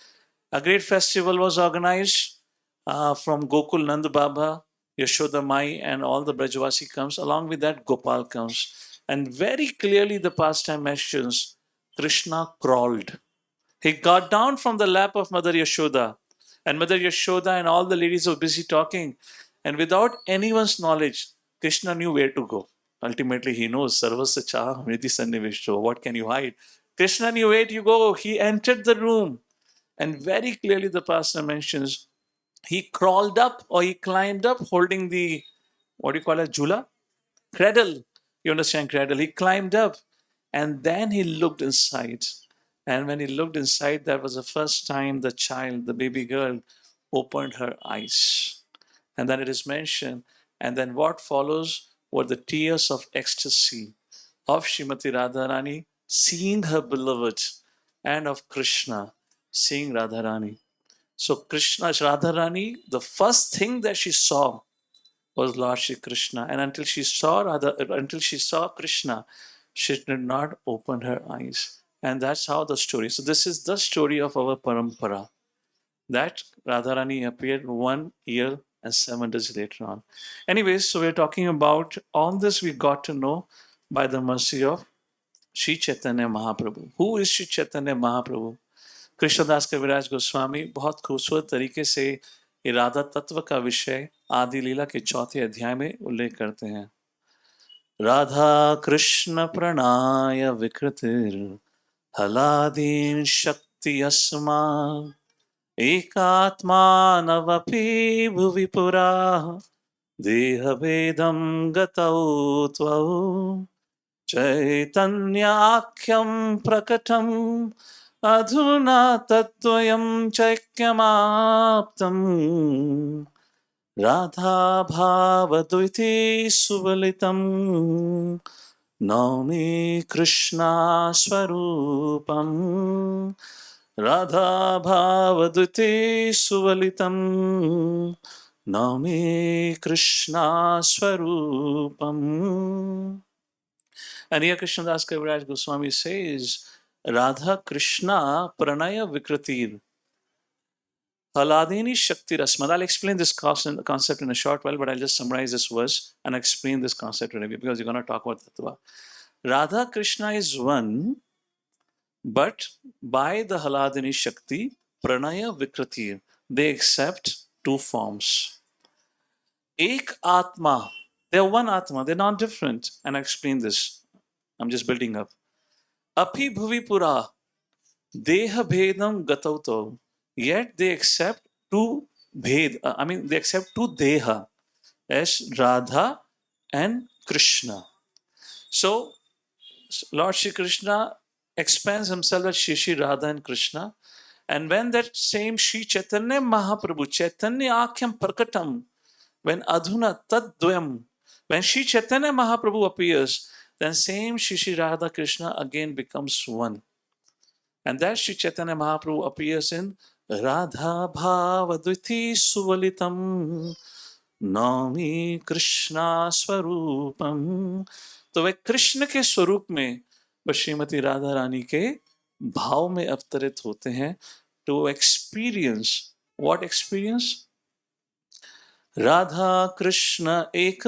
A: A great festival was organized from Gokul Nand Baba, Yashoda Mai, and all the Brajvasi comes. Along with that, Gopal comes. And very clearly the pastime mentions Krishna crawled. He got down from the lap of Mother Yashoda. And Mother Yashoda and all the ladies were busy talking. And without anyone's knowledge, Krishna knew where to go. Ultimately, he knows, Sarvasya Chaha Mriti Sannivishto. What can you hide? Krishna knew where to go. He entered the room. And very clearly the pastor mentions he crawled up or he climbed up holding the, what do you call it, jula? Cradle. You understand, cradle. He climbed up and then he looked inside. And when he looked inside, that was the first time the child, the baby girl, opened her eyes. And then it is mentioned, and then what follows were the tears of ecstasy of Srimati Radharani seeing her beloved and of Krishna seeing Radharani. So Krishna, Radharani, the first thing that she saw was Lord Shri Krishna. And until she saw Krishna, she did not open her eyes. And that's how the story. So this is the story of our parampara. That Radharani appeared 1 year and 7 days later on. Anyways, so we're talking about all this we got to know by the mercy of Sri Chaitanya Mahaprabhu. Who is Sri Chaitanya Mahaprabhu? Krishnadas कविराज गोस्वामी बहुत खूबसूरत तरीके से इरादा तत्व का विषय आदि लीला के चौथे अध्याय में उल्लेख करते हैं. राधा कृष्ण प्रणाय विकृतिर हलादीन शक्ति अस्मा एकात्मा नवपि भुवि पुरा देह भेदम गतौ त्वौ चैतन्याख्यं प्रकटम् अधुना तत्त्वयं चैक्यमाप्तम् राधाभावद्विती सुवलितं नौमि कृष्णा स्वरूपम् राधाभावद्विती सुवलितं नौमि कृष्णा स्वरूपम्. And here Krishnadas Kaviraj Goswami says, Radha Krishna Pranaya Vikritir Haladini Shakti Rasmad. I'll explain this concept in a short while, but I'll just summarize this verse and explain this concept today because you're going to talk about Tattva. Radha Krishna is one, but by the Haladini Shakti, Pranaya Vikritir, they accept two forms. Ek Atma, they're one Atma, they're not different. And I explain this. I'm just building up. Api bhuvi pura, deha bhedam gatauto. Yet they accept two bhed. They accept two deha as Radha and Krishna. So Lord Shri Krishna expands himself as Shri Radha and Krishna, And when that same Sri Chaitanya Mahaprabhu, Chaitanya Akhyam Prakatam, when Adhuna Tadvayam, when Sri Chaitanya Mahaprabhu appears, then same Shri Radha Krishna again becomes one. And that Sri Chaitanya Mahaprabhu appears in Radha Bhavadviti Suvalitam Nami Krishna Swarupam. तो वे कृष्ण के स्वरूप में वह श्रीमती राधा रानी के भाव में अवतरित होते हैं to experience what experience Radha Krishna एक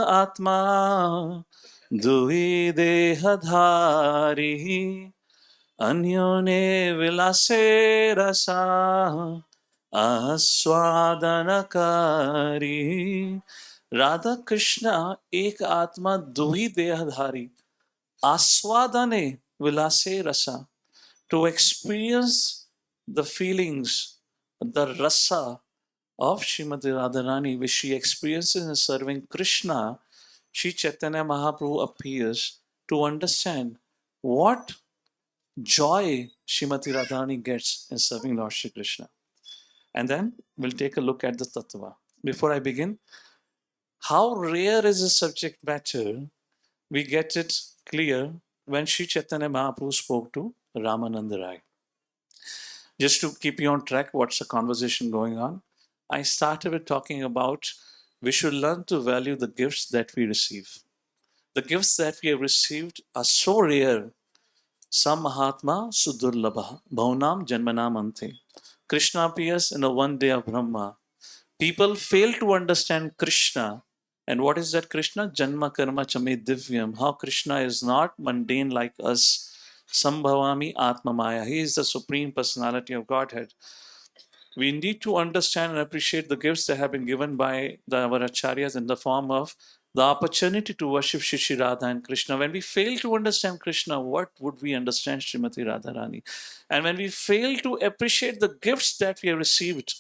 A: आत्मा दुई देहधारी अन्योने विलासे रसा आस्वादनकारी राधा कृष्ण एक आत्मा दुही देहधारी आस्वादने विलासे रसा to experience the feelings, the rasa of Srimati Radharani, which she experiences in serving Krishna, Sri Chaitanya Mahaprabhu appears to understand what joy Srimati Radharani gets in serving Lord Shri Krishna. And then we'll take a look at the Tattva. Before I begin, how rare is the subject matter? We get it clear when Sri Chaitanya Mahaprabhu spoke to Ramananda Rai. Just to keep you on track, what's the conversation going on? I started with talking about we should learn to value the gifts that we receive. The gifts that we have received are so rare. Sam Mahatma Sudurlabha, Bhaunam Janmanam Ante. Krishna appears in the one day of Brahma. People fail to understand Krishna. And what is that Krishna? Janma Karma Chame Divyam. How Krishna is not mundane like us. Sambhavami Atma Maya. He is the Supreme Personality of Godhead. We need to understand and appreciate the gifts that have been given by our acharyas in the form of the opportunity to worship Shri Radha and Krishna. When we fail to understand Krishna, what would we understand Srimati Radharani? And when we fail to appreciate the gifts that we have received,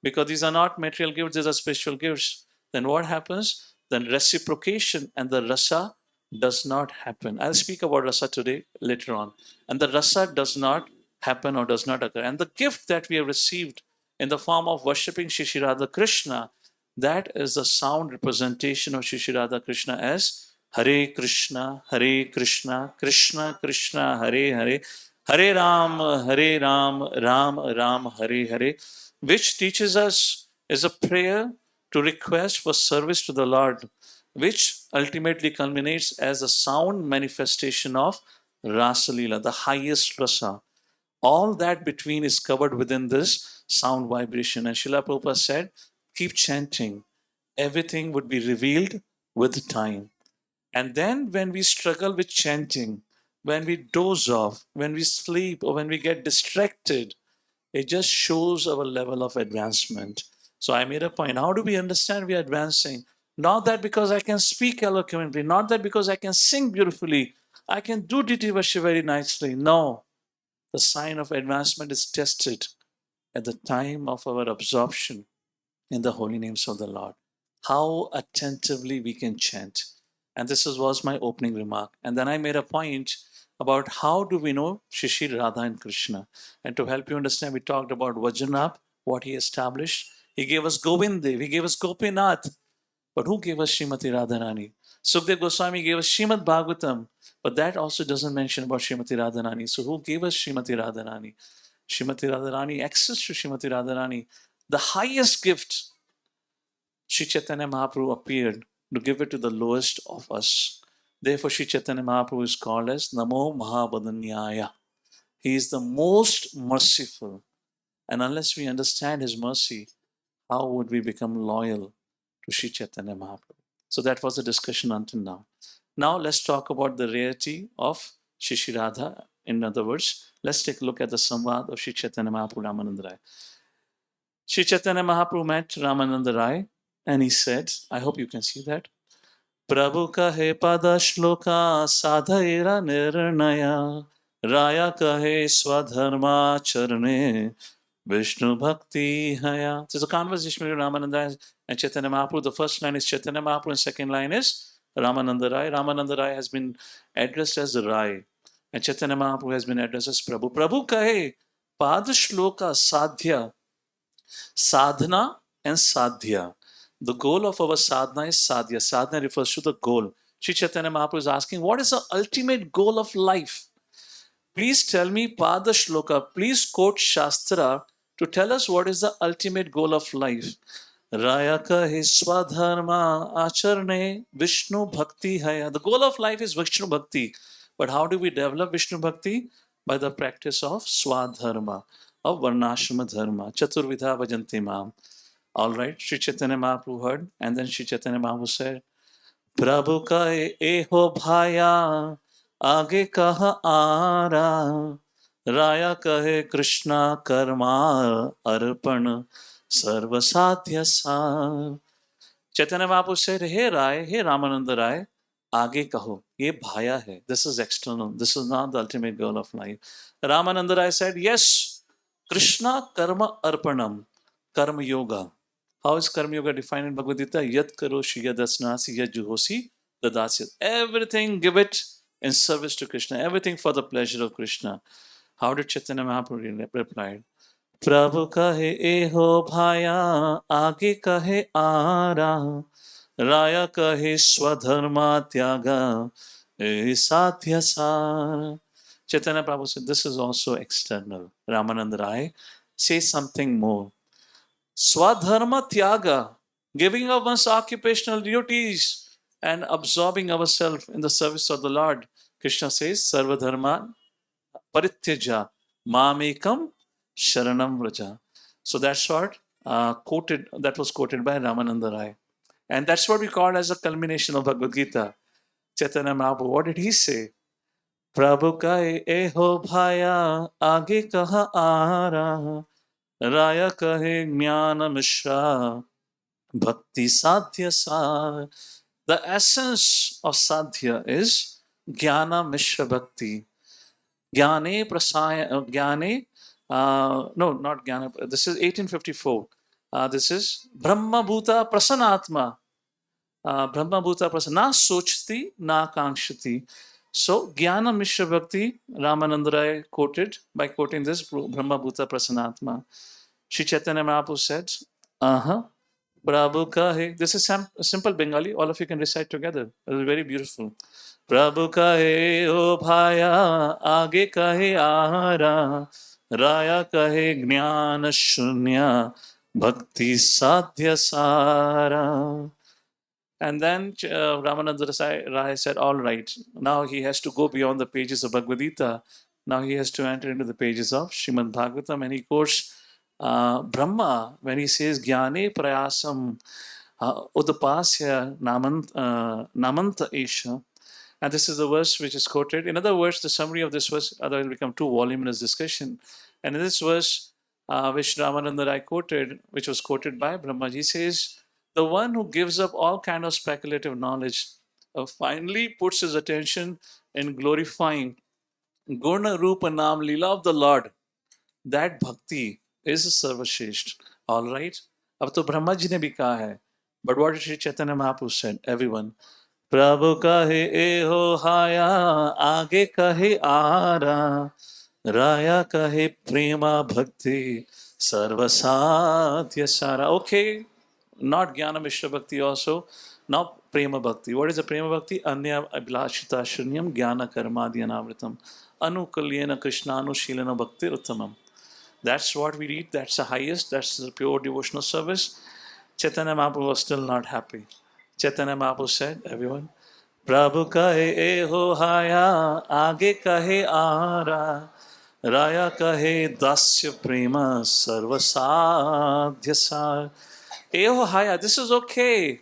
A: because these are not material gifts, these are spiritual gifts, then what happens? Then reciprocation and the rasa does not happen. I'll speak about rasa today later on. And the rasa does not happen or does not occur. And the gift that we have received in the form of worshipping Shri Radha Krishna, that is the sound representation of Shri Radha Krishna as Hare Krishna, Krishna Krishna, Hare Hare, Hare Ram, Ram Ram, Hare Hare, which teaches us is a prayer to request for service to the Lord, which ultimately culminates as a sound manifestation of Rasa Leela, the highest rasa. All that between is covered within this sound vibration. And Srila Prabhupada said, keep chanting. Everything would be revealed with time. And then when we struggle with chanting, when we doze off, when we sleep, or when we get distracted, it just shows our level of advancement. So I made a point. How do we understand we are advancing? Not that because I can speak eloquently, not that because I can sing beautifully, I can do Diti worship very nicely. No. The sign of advancement is tested at the time of our absorption in the holy names of the Lord. How attentively we can chant. And this was my opening remark. And then I made a point about how do we know Shri Radha and Krishna. And to help you understand, we talked about Vajranap, what he established. He gave us Govindev, he gave us Gopinath. But who gave us Srimati Radharani? Sukdev Goswami gave us Srimad Bhagavatam, but that also doesn't mention about Srimati Radharani. So who gave us Srimati Radharani? Srimati Radharani, access to Srimati Radharani, the highest gift. Sri Chaitanya Mahaprabhu appeared to give it to the lowest of us. Therefore, Sri Chaitanya Mahaprabhu is called as Namo Mahabadanyaya. He is the most merciful. And unless we understand his mercy, how would we become loyal to Sri Chaitanya Mahaprabhu? So that was the discussion until now. Now let's talk about the rarity of Shri Radha. In other words, let's take a look at the Samvad of Sri Chaitanya Mahaprabhu Ramananda Rai. Sri Chaitanya Mahaprabhu met Ramananda Rai and he said, I hope you can see that. Prabhu kahe pada shloka sadhaira nirnaya Raya kahe swadharma charne Vishnu Bhakti Haya. There's a conversation between Ramananda and Chaitanya Mahaprabhu. The first line is Chaitanya Mahaprabhu and second line is Ramananda Rai. Ramananda Rai has been addressed as Rai and Chaitanya Mahaprabhu has been addressed as Prabhu. Prabhu kahe Padashloka Sadhya, sadhana and sadhya. The goal of our sadhana is sadhya. Sadhana refers to the goal. Sri Chaitanya Mahaprabhu is asking, what is the ultimate goal of life? Please tell me Pada Shloka, please quote Shastra to tell us what is the ultimate goal of life. Raya kahe swadharma acharne Vishnu bhakti haya. The goal of life is Vishnu bhakti. But how do we develop Vishnu bhakti? By the practice of swadharma, of varnashrama dharma. Chaturvidha bhajanti mam. All right, Sri Chaitanya Mahaprabhu heard, and then Sri Chaitanya Mahaprabhu said, प्रभु कहे ए हो भाया आगे कहा आरा राया कहे कृष्णा कर्मा अर्पण सर्व साध्य सार. Chaitanya Mahaprabhu said, hey Rai, hey Ramananda Rai, आगे कहो, ये भाया है. This is external. This is not the ultimate goal of life. Ramananda Rai said, yes, Krishna karma arpanam, karma yoga. How is karma yoga defined in Bhagavad Gita? Yat karoshi yadasnasi yajuhosi dadasya. Everything give it in service to Krishna. Everything for the pleasure of Krishna. How did Chaitanya Mahaprabhu reply? प्रभु कहे ए हो भाया आगे कहे आरा राया कहे स्वधर्मा त्यागा ए साध्य सार. Chaitanya Prabhu said, this is also external. Ramananda Rai says something more. Swadharma tyaga, giving up one's occupational duties and absorbing ourselves in the service of the Lord. Krishna says, Sarvadharma parityaja mamekam sharanam vraja. So that's what that was quoted by Ramananda Rai. And that's what we call as a culmination of Bhagavad Gita. Chaitanya Mahaprabhu, what did he say? Prabhu kahe eho bhaya aage kaha aara Raya kahe jnana mishra bhakti sadhya sar. The essence of sadhya is jnana mishra bhakti. Jnane prasaya, jnane, no, not jnana, this is 1854. This is Brahma Bhuta Prasanatma. Brahma Bhuta Prasanatma. Na sochti, na kankshati. So, Jnana Mishra Bhakti, Ramananda Rai quoted by quoting this Brahma Bhuta Prasanatma. Sri Chaitanya Mahaprabhu said, Prabhu kahe. This is simple Bengali. All of you can recite together. It is very beautiful. Prabhu kahe o bhaya aage kahe aara raya kahe jnana shunya bhakti sadhya sara. And then Ramananda Rai said, all right, now he has to go beyond the pages of Bhagavad Gita. Now he has to enter into the pages of Srimad Bhagavatam, and he quotes Brahma when he says, Jnane prayasam udapasya namanta esha. And this is the verse which is quoted. In other words, the summary of this verse, otherwise it will become too voluminous discussion. And in this verse, which Ramananda Rai quoted, which was quoted by Brahmaji, says, the one who gives up all kind of speculative knowledge finally puts his attention in glorifying Guna Rupa Nam Leela of the Lord. That bhakti is sarvashresht. All right? Ab to Brahma ji ne bhi kaha hai. But what did Sri Chaitanya Mahaprabhu said? Everyone. Prabhu kahe eho haya aage kahe aara raya kahe prema bhakti sarvasatya sara. Okay, not Jnana Mishra Bhakti also. Now Prema Bhakti. What is the Prema Bhakti? Anya Abhilashita Shunyam Jnana Karmadhyanavritam Anukalyena Krishnanu Shilana Bhakti Uttamam. That's what we read. That's the highest. That's the pure devotional service. Chaitanya Mahaprabhu was still not happy. Chaitanya Mahaprabhu said, everyone, Prabhu kahe eho haya aage kahe aara raya kahe dasya prema sarvasadhya sar. Eho haya, this is okay,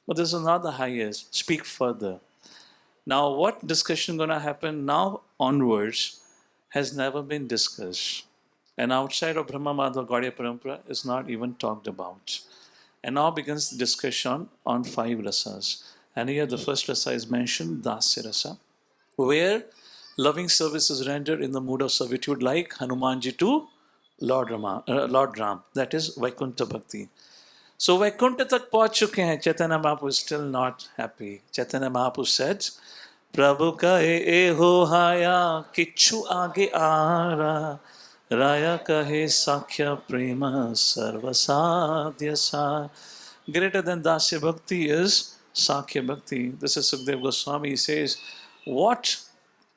A: but this is not the highest. Speak further. Now, what discussion going to happen now onwards has never been discussed. And outside of Brahma Madhava Gaudiya Parampara is not even talked about. And now begins the discussion on 5 rasas. And here the first rasa is mentioned, Dasya rasa, where loving service is rendered in the mood of servitude like Hanumanji to Lord Ram. That is Vaikuntha Bhakti. So Vaikuntha tak pahunch chuke hain. Chaitanya Mahaprabhu is still not happy. Chaitanya Mahaprabhu said, Prabhu kahe eho haya kichu aage aara Raya kahe Sakhya Prema Sarvasadhya Sar. Greater than Dasya Bhakti is Sakhya Bhakti. This is Sukdev Goswami. He says, what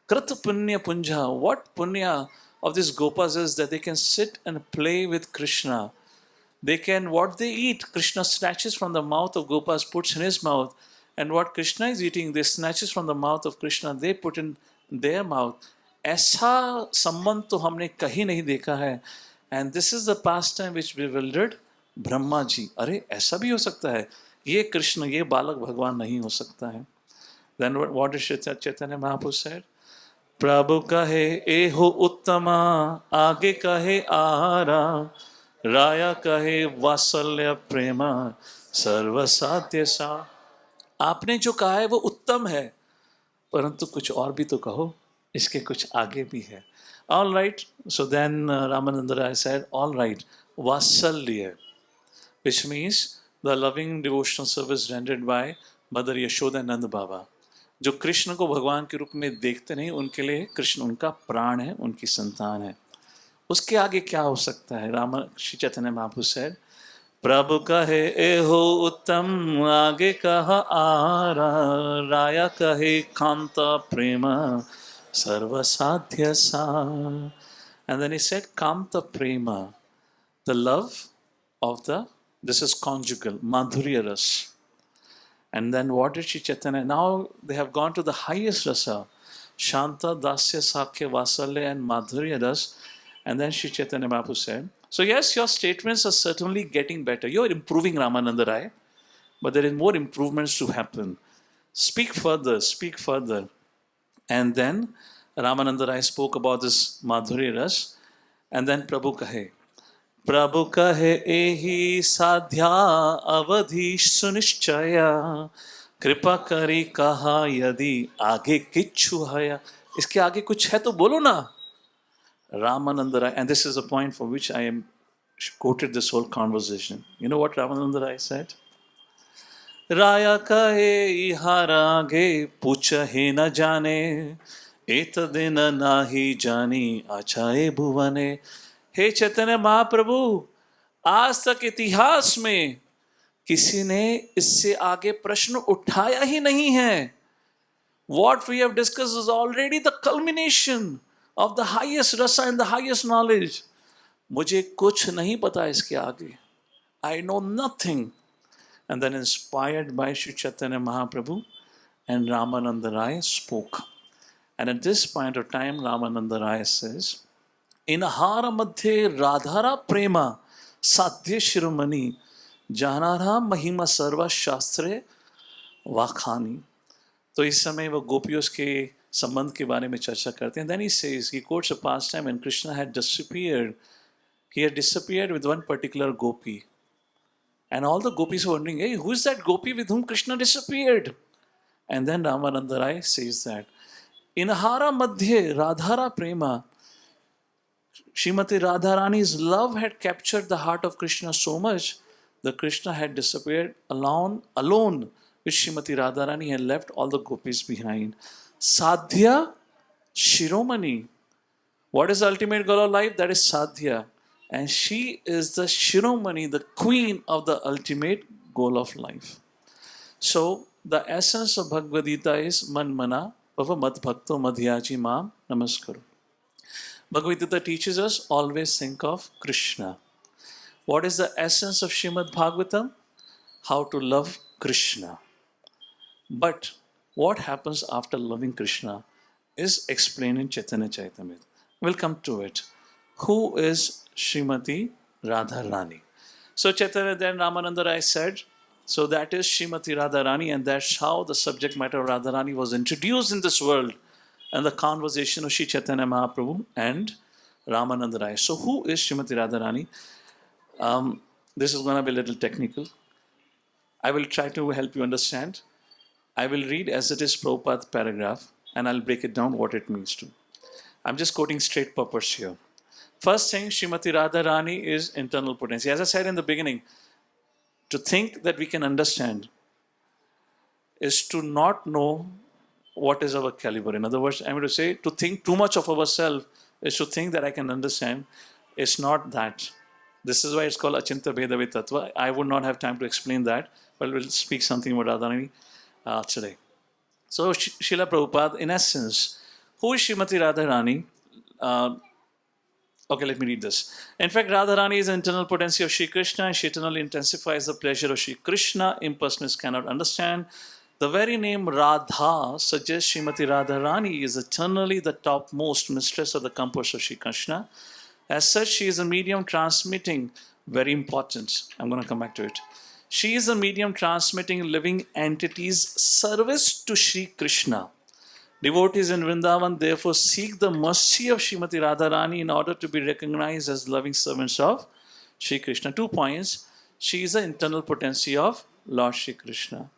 A: Krata Punya Punja, what Punya of these Gopas is that they can sit and play with Krishna. They can, what they eat, Krishna snatches from the mouth of Gopas, puts in his mouth. And what Krishna is eating, they snatches from the mouth of Krishna, they put in their mouth. ऐसा संबंध तो हमने कहीं नहीं देखा है. And this is the pastime which bewildered Brahma ji. अरे ऐसा भी हो सकता है, ये कृष्ण, ये बालक भगवान नहीं हो सकता है. Then what did Chaitanya Mahaprabhu said? प्रभु कहे एहो उत्तमा, आगे कहे आरा, राया कहे वात्सल्य प्रेमा सर्वसाध्य सा. आपने जो कहा है वो उत्तम है, परंतु कुछ और भी तो कहो, इसके कुछ आगे भी है. All right, so then Ramananda Rai said, all right, Vasalya, which means the loving devotional service rendered by Mother Yashoda and Nanda Baba. जो कृष्ण को भगवान के रूप में देखते नहीं, उनके लिए कृष्ण उनका प्राण है, उनकी संतान है. उसके आगे क्या हो सकता है? श्री चैतन्य महाप्रभु said, प्रभु कहे एहो उत्तम, आगे कहा आरा, राया कहे कांता प्रेम सर्वसाध्य सा. And then he said Kamta Prema, the love of the, this is conjugal, Madhurya Ras. And then what did Shri Chaitanya? Now they have gone to the highest rasa, Shanta, Dasya, Sakhya, Vasalya and Madhurya Ras. And then Shri Chaitanya Mahaprabhu said, so yes, your statements are certainly getting better. You're improving, Ramananda Rai, but there is more improvements to happen. Speak further, speak further. And then Ramananda Rai spoke about this Madhurya Ras. And then Prabhu Kahe. Prabhu Kahe ehi sadhya avadhi sunischaya कृपा करी कहा यदि आगे किच्छु हया. इसके आगे कुछ है तो बोलो ना. Ramananda Rai, and this is the point for which I am quoted this whole conversation. You know what Ramananda Rai said? राया कहे इहारागे पूछ ही न जाने, एत दिन नाही जानी आचाए भुवने. हे चैतन्य महाप्रभु, आज तक इतिहास में किसी ने इससे आगे प्रश्न उठाया ही नहीं है. What we have discussed is already the culmination of the highest rasa and the highest knowledge. मुझे कुछ नहीं पता इसके आगे. I know nothing. And then inspired by Sri Chaitanya Mahaprabhu and Ramananda Rai spoke. And at this point of time, Ramananda Rai says, Inahara madhye radhara prema sadhya shiromani janara mahima sarva shastre vakhani. तो इस समय वो गोपियों के संबंध के बारे में चर्चा करते हैं. Then he says, he quotes a pastime when Krishna had disappeared. He had disappeared with one particular gopi. And all the gopis were wondering, hey, who is that gopi with whom Krishna disappeared? And then Ramananda Rai says that, Inahara madhye radhara prema, Srimati Radharani's love had captured the heart of Krishna so much that Krishna had disappeared alone with Srimati Radharani and left all the gopis behind. Sadhya Shiromani. What is the ultimate goal of life? That is Sadhya. And she is the Shiromani, the queen of the ultimate goal of life. So, the essence of Bhagavad Gita is Man Mana, Bhava Mad Bhakto Madhyaji Mam Namaskaru. Bhagavad Gita teaches us always think of Krishna. What is the essence of Srimad Bhagavatam? How to love Krishna. But what happens after loving Krishna is explained in Chaitanya Charitamrita. We'll come to it. Who is Srimati Radharani? So Chaitanya then Ramananda Rai said, so that is Srimati Radharani, and that's how the subject matter of Radharani was introduced in this world and the conversation of Sri Chaitanya Mahaprabhu and Ramananda Rai. So who is Srimati Radharani? This is going to be a little technical. I will try to help you understand. I will read as it is Prabhupada paragraph and I'll break it down what it means to. I'm just quoting straight purpose here. First thing, Srimati Radharani is internal potency. As I said in the beginning, to think that we can understand is to not know what is our caliber. In other words, I'm going to say, to think too much of ourselves is to think that I can understand. It's not that. This is why it's called Achinta Bheda Tattva. I would not have time to explain that, but we'll speak something about Radharani today. So, Srila Prabhupada, in essence, who is Srimati Radharani? Okay, let me read this. In fact, Radharani is an internal potency of Sri Krishna, and she eternally intensifies the pleasure of Sri Krishna. Impersonalists cannot understand. The very name Radha suggests Srimati Radharani is eternally the topmost mistress of the compass of Sri Krishna. As such, she is a medium transmitting, very important, I'm going to come back to it. She is a medium transmitting living entities' service to Sri Krishna. Devotees in Vrindavan therefore seek the mercy of Srimati Radharani in order to be recognized as loving servants of Sri Krishna. 2 points. She is the internal potency of Lord Sri Krishna.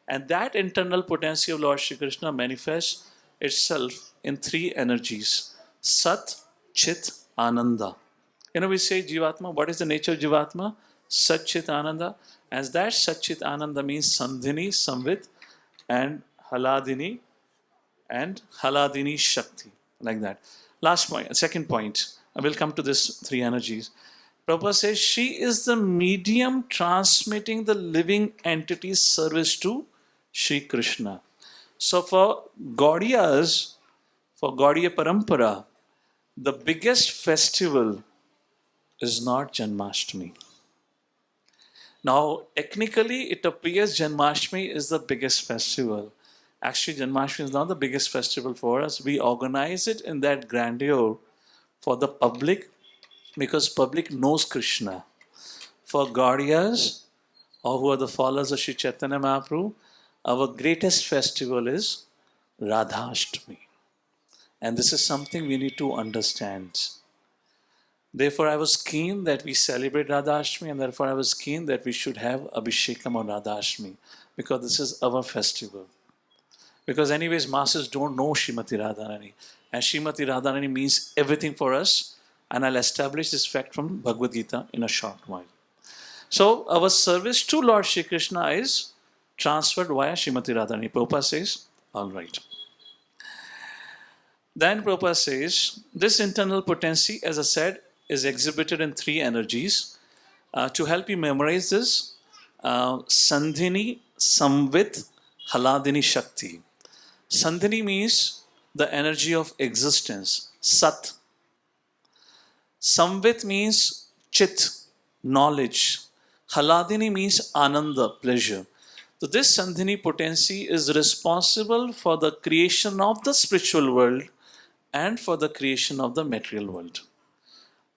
A: And that internal potency of Lord Sri Krishna manifests itself in 3 energies. Sat, Chit, Ananda. We say Jivatma. What is the nature of Jivatma? Sat, Chit, Ananda. As that Sat, Chit, Ananda means Sandhini, Samvit, and Haladini, and Haladini Shakti, like that. Last point, second point, I will come to this 3 energies. Prabhupada says she is the medium transmitting the living entity's service to Sri Krishna. So for Gaudiyas, for Gaudiya Parampara, the biggest festival is not Janmashtami. Now, technically, it appears Janmashtami is the biggest festival. Actually, Janmashtami is not the biggest festival for us. We organize it in that grandeur for the public because public knows Krishna. For Gaudiyas, or who are the followers of Sri Chaitanya Mahaprabhu, our greatest festival is Radhashtami. And this is something we need to understand. Therefore, I was keen that we celebrate Radhashtami, and therefore I was keen that we should have Abhishekam on Radhashtami, because this is our festival. Because anyways, masses don't know Srimati Radharani. And Srimati Radharani means everything for us. And I'll establish this fact from Bhagavad Gita in a short while. So, our service to Lord Shri Krishna is transferred via Srimati Radharani. Prabhupada says, all right. Then Prabhupada says, this internal potency, as I said, is exhibited in 3 energies. To help you memorize this, Sandhini, Samvit, Haladini Shakti. Sandhini means the energy of existence, Sat. Samvit means Chit, knowledge. Haladini means Ananda, pleasure. So this Sandhini potency is responsible for the creation of the spiritual world and for the creation of the material world.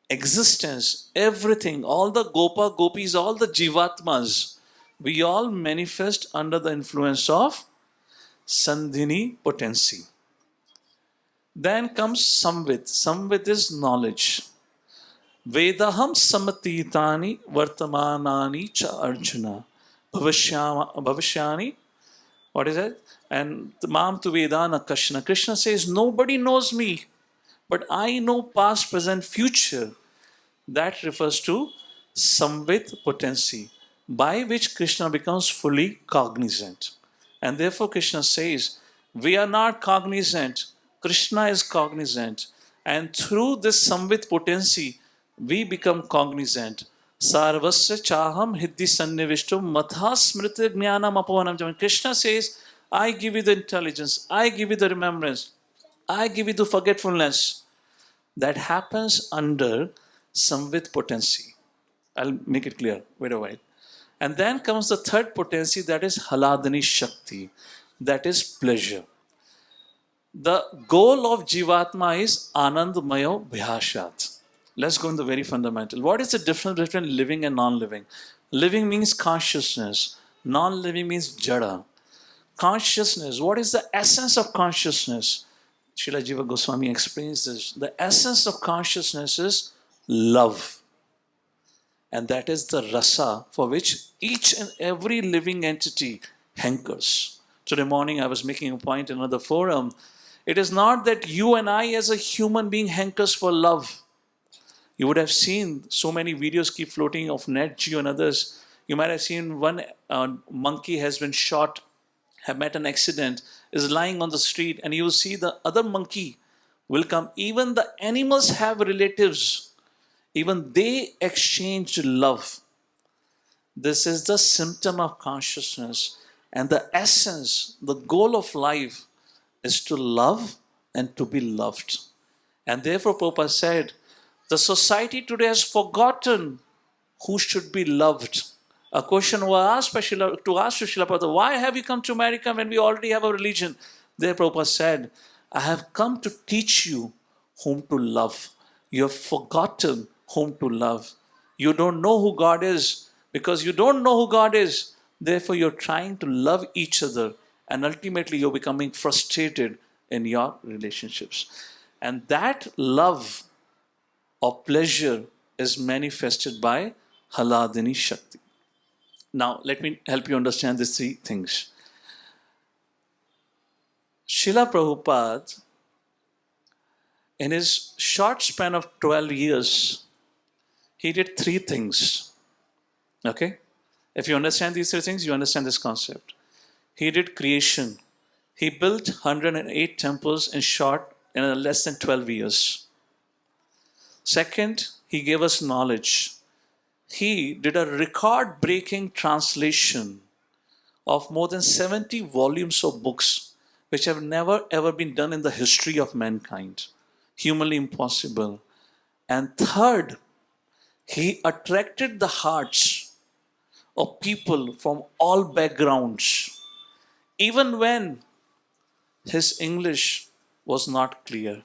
A: Existence, everything, all the Gopa, Gopis, all the Jivatmas, we all manifest under the influence of Sandhini potency. Then comes Samvit. Samvit is knowledge. Vedaham samatitani vartamanani cha Arjuna. Bhavishyani. What is it? And Mam tu Vedana Krishna. Krishna says, nobody knows me, but I know past, present, future. That refers to Samvit potency, by which Krishna becomes fully cognizant. And therefore Krishna says, we are not cognizant, Krishna is cognizant. And through this Samvit potency, we become cognizant. Sarvasya chaham hiddhi sannivishtum matha smriti jnanam apavanam. Krishna says, I give you the intelligence, I give you the remembrance, I give you the forgetfulness. That happens under Samvit potency. I'll make it clear. Wait a while. And then comes the third potency, that is Haladini Shakti. That is pleasure. The goal of Jivatma is Anandamayo Bhyashat. Let's go in the very fundamental. What is the difference between living and non-living? Living means consciousness. Non-living means jada. Consciousness. What is the essence of consciousness? Srila Jiva Goswami explains this. The essence of consciousness is love. And that is the rasa for which each and every living entity hankers. Today morning I was making a point in another forum. It is not that you and I as a human being hankers for love. You would have seen so many videos keep floating of Net Geo and others. You might have seen one monkey has been shot, have met an accident, is lying on the street, and you will see the other monkey will come. Even the animals have relatives. Even they exchanged love. This is the symptom of consciousness. And the essence, the goal of life is to love and to be loved. And therefore, Prabhupada said, the society today has forgotten who should be loved. A question was asked by Srila Prabhupada, why have you come to America when we already have a religion? There Prabhupada said, I have come to teach you whom to love. You have forgotten whom to love. You don't know who God is. Because you don't know who God is, therefore you're trying to love each other, and ultimately you're becoming frustrated in your relationships. And that love or pleasure is manifested by Haladini Shakti. Now, let me help you understand these three things. Srila Prabhupada, in his short span of 12 years, he did three things. Okay? If you understand these three things, you understand this concept. He did creation. He built 108 temples in less than 12 years. Second, he gave us knowledge. He did a record-breaking translation of more than 70 volumes of books, which have never ever been done in the history of mankind. Humanly impossible. And third, he attracted the hearts of people from all backgrounds, even when his English was not clear,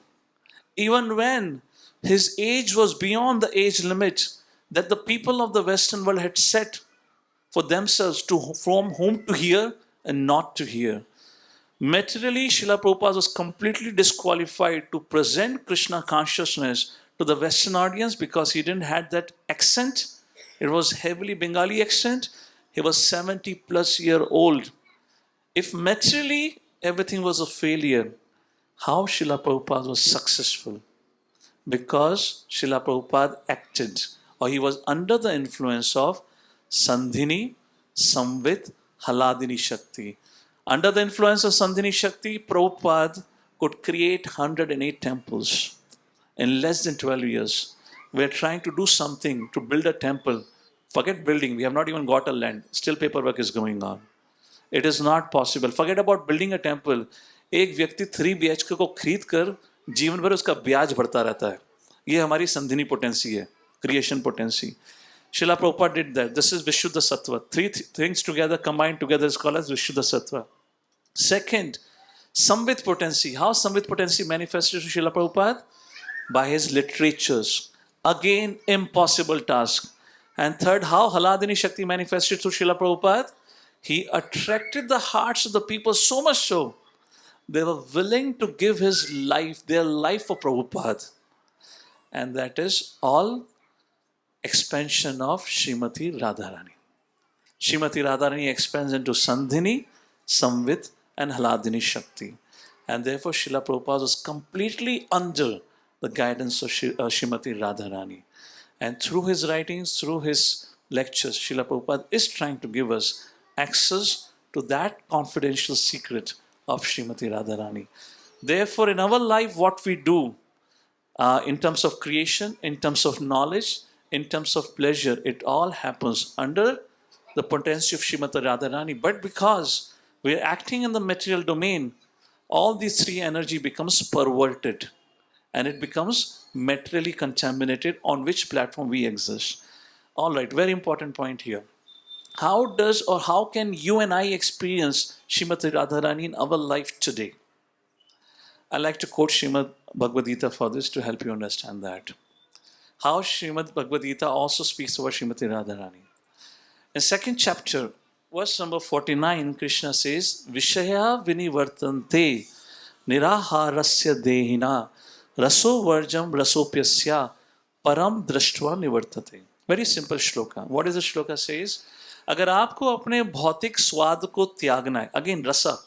A: even when his age was beyond the age limit that the people of the Western world had set for themselves from whom to hear and not to hear. Materially, Srila Prabhupada was completely disqualified to present Krishna consciousness to the Western audience because he didn't have that accent. It was heavily Bengali accent. He was 70 plus year old. If materially everything was a failure, how Srila Prabhupada was successful? Because Srila Prabhupada acted, or he was under the influence of Sandhini, Samvit, Haladini Shakti. Under the influence of Sandhini Shakti, Prabhupada could create 108 temples in less than 12 years. We are trying to do something to build a temple. Forget building, we have not even got a land. Still paperwork is going on. It is not possible. Forget about building a temple. एक व्यक्ति 3 BHK को खरीद कर जीवन भर उसका ब्याज बढ़ता रहता है. ये हमारी संधिनी पोटेंसी है, creation potency. Srila Prabhupada did that. This is Vishuddha Sattva. Three things together, combined together, is called as Vishuddha Sattva. Second, Samvit potency. How Samvit potency manifested to Srila Prabhupada? By his literatures. Again, impossible task. And third, how Haladini Shakti manifested to Srila Prabhupada? He attracted the hearts of the people so much so, they were willing to give their life for Prabhupada. And that is all expansion of Srimati Radharani. Srimati Radharani expands into Sandhini, Samvit, and Haladini Shakti. And therefore, Srila Prabhupada was completely under the guidance of Srimati Radharani. And through his writings, through his lectures, Srila Prabhupada is trying to give us access to that confidential secret of Srimati Radharani. Therefore, in our life, what we do in terms of creation, in terms of knowledge, in terms of pleasure, it all happens under the potency of Srimati Radharani. But because we are acting in the material domain, all these three energy becomes perverted and it becomes materially contaminated on which platform we exist. All right, very important point here. How can you and I experience Srimati Radharani in our life today? I like to quote Srimad Bhagavad Gita for this to help you understand that. How Srimad Bhagavad Gita also speaks about Srimati Radharani. In second chapter, verse number 49, Krishna says, Vishaya vinivartante niraharasya dehina raso varjam rasopyasya param drashtva nivartate. Very simple shloka. What is the shloka says? अगर आपको अपने भौतिक स्वाद को त्यागना है, again rasa.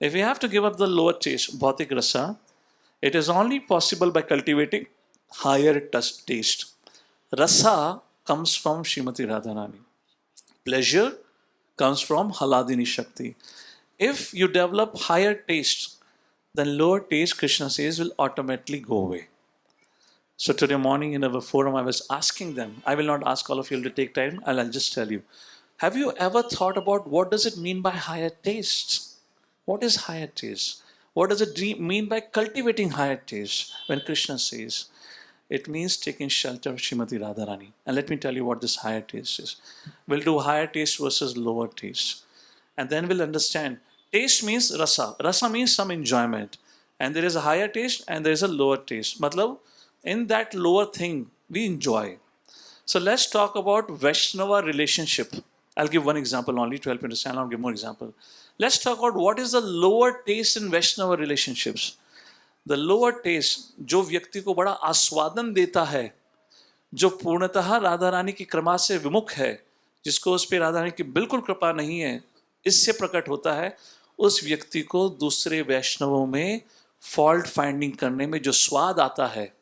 A: If you have to give up the lower taste, bhautik rasa, it is only possible by cultivating higher taste. Rasa comes from Srimati Radharani. Pleasure comes from Haladini Shakti. If you develop higher taste, then lower taste, Krishna says, will automatically go away. So today morning in our forum, I was asking them, I will not ask all of you to take time, I'll just tell you. Have you ever thought about what does it mean by higher taste? What is higher taste? What does it mean by cultivating higher taste? When Krishna says, it means taking shelter of Srimati Radharani. And let me tell you what this higher taste is. We'll do higher taste versus lower taste. And then we'll understand. Taste means rasa. Rasa means some enjoyment. And there is a higher taste and there is a lower taste. Matlab, in that lower thing, we enjoy. So let's talk about Vaishnava relationship. I'll give one example only to help you understand. I'll give more example. Let's talk about what is the lower taste in Vaishnava relationships. The lower taste, जो व्यक्ति को बड़ा आस्वादन देता है, जो पूर्णतः राधा रानी की कृपा से विमुख है, जिसको उस पर राधा रानी की बिल्कुल कृपा नहीं है, इससे प्रकट होता है, उस व्यक्ति को दूसरे वैष्णवों में फॉल्ट फाइंडिंग करने में जो स्वाद आता है,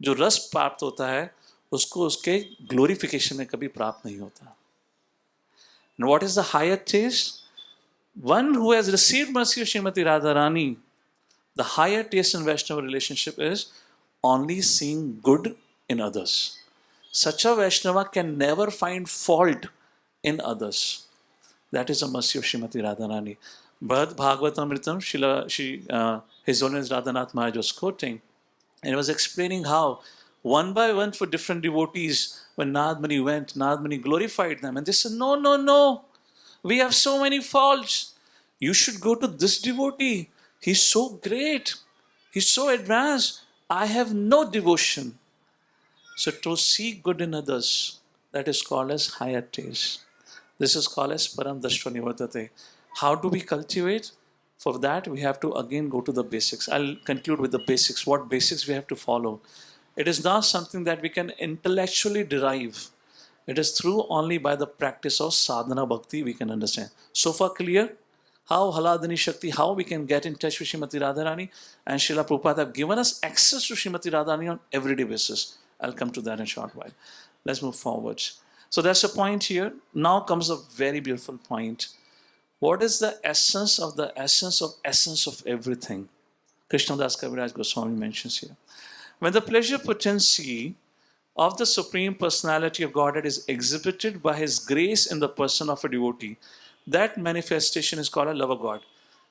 A: जो रस प्राप्त होता है, उसको उसके ग्लोरिफिकेशन में कभी प्राप्त नहीं होता. And what is the higher taste? One who has received mercy of Srimati Radharani, the higher taste in Vaishnava relationship is only seeing good in others. Such a Vaishnava can never find fault in others. That is the mercy of Srimati Radharani. Bhad Bhagavatamritam, His Holiness Radhanath Maharaj was quoting, and he was explaining how one by one for different devotees, when Nadmani went, Nadmani glorified them, and they said, no, no, no, we have so many faults. You should go to this devotee. He's so great. He's so advanced. I have no devotion. So to see good in others, that is called as higher taste. This is called as Param Dashva Nivartate. How do we cultivate? For that, we have to again go to the basics. I'll conclude with the basics. What basics we have to follow? It is not something that we can intellectually derive. It is through only by the practice of sadhana bhakti we can understand. So far clear? How Haladani Shakti, how we can get in touch with Srimati Radharani, and Srila Prabhupada have given us access to Srimati Radharani on everyday basis. I'll come to that in a short while. Let's move forward. So that's a point here. Now comes a very beautiful point. What is the essence of everything? Krishnadas Kaviraj Goswami mentions here. When the pleasure potency of the Supreme Personality of Godhead is exhibited by His grace in the person of a devotee, that manifestation is called a love of God.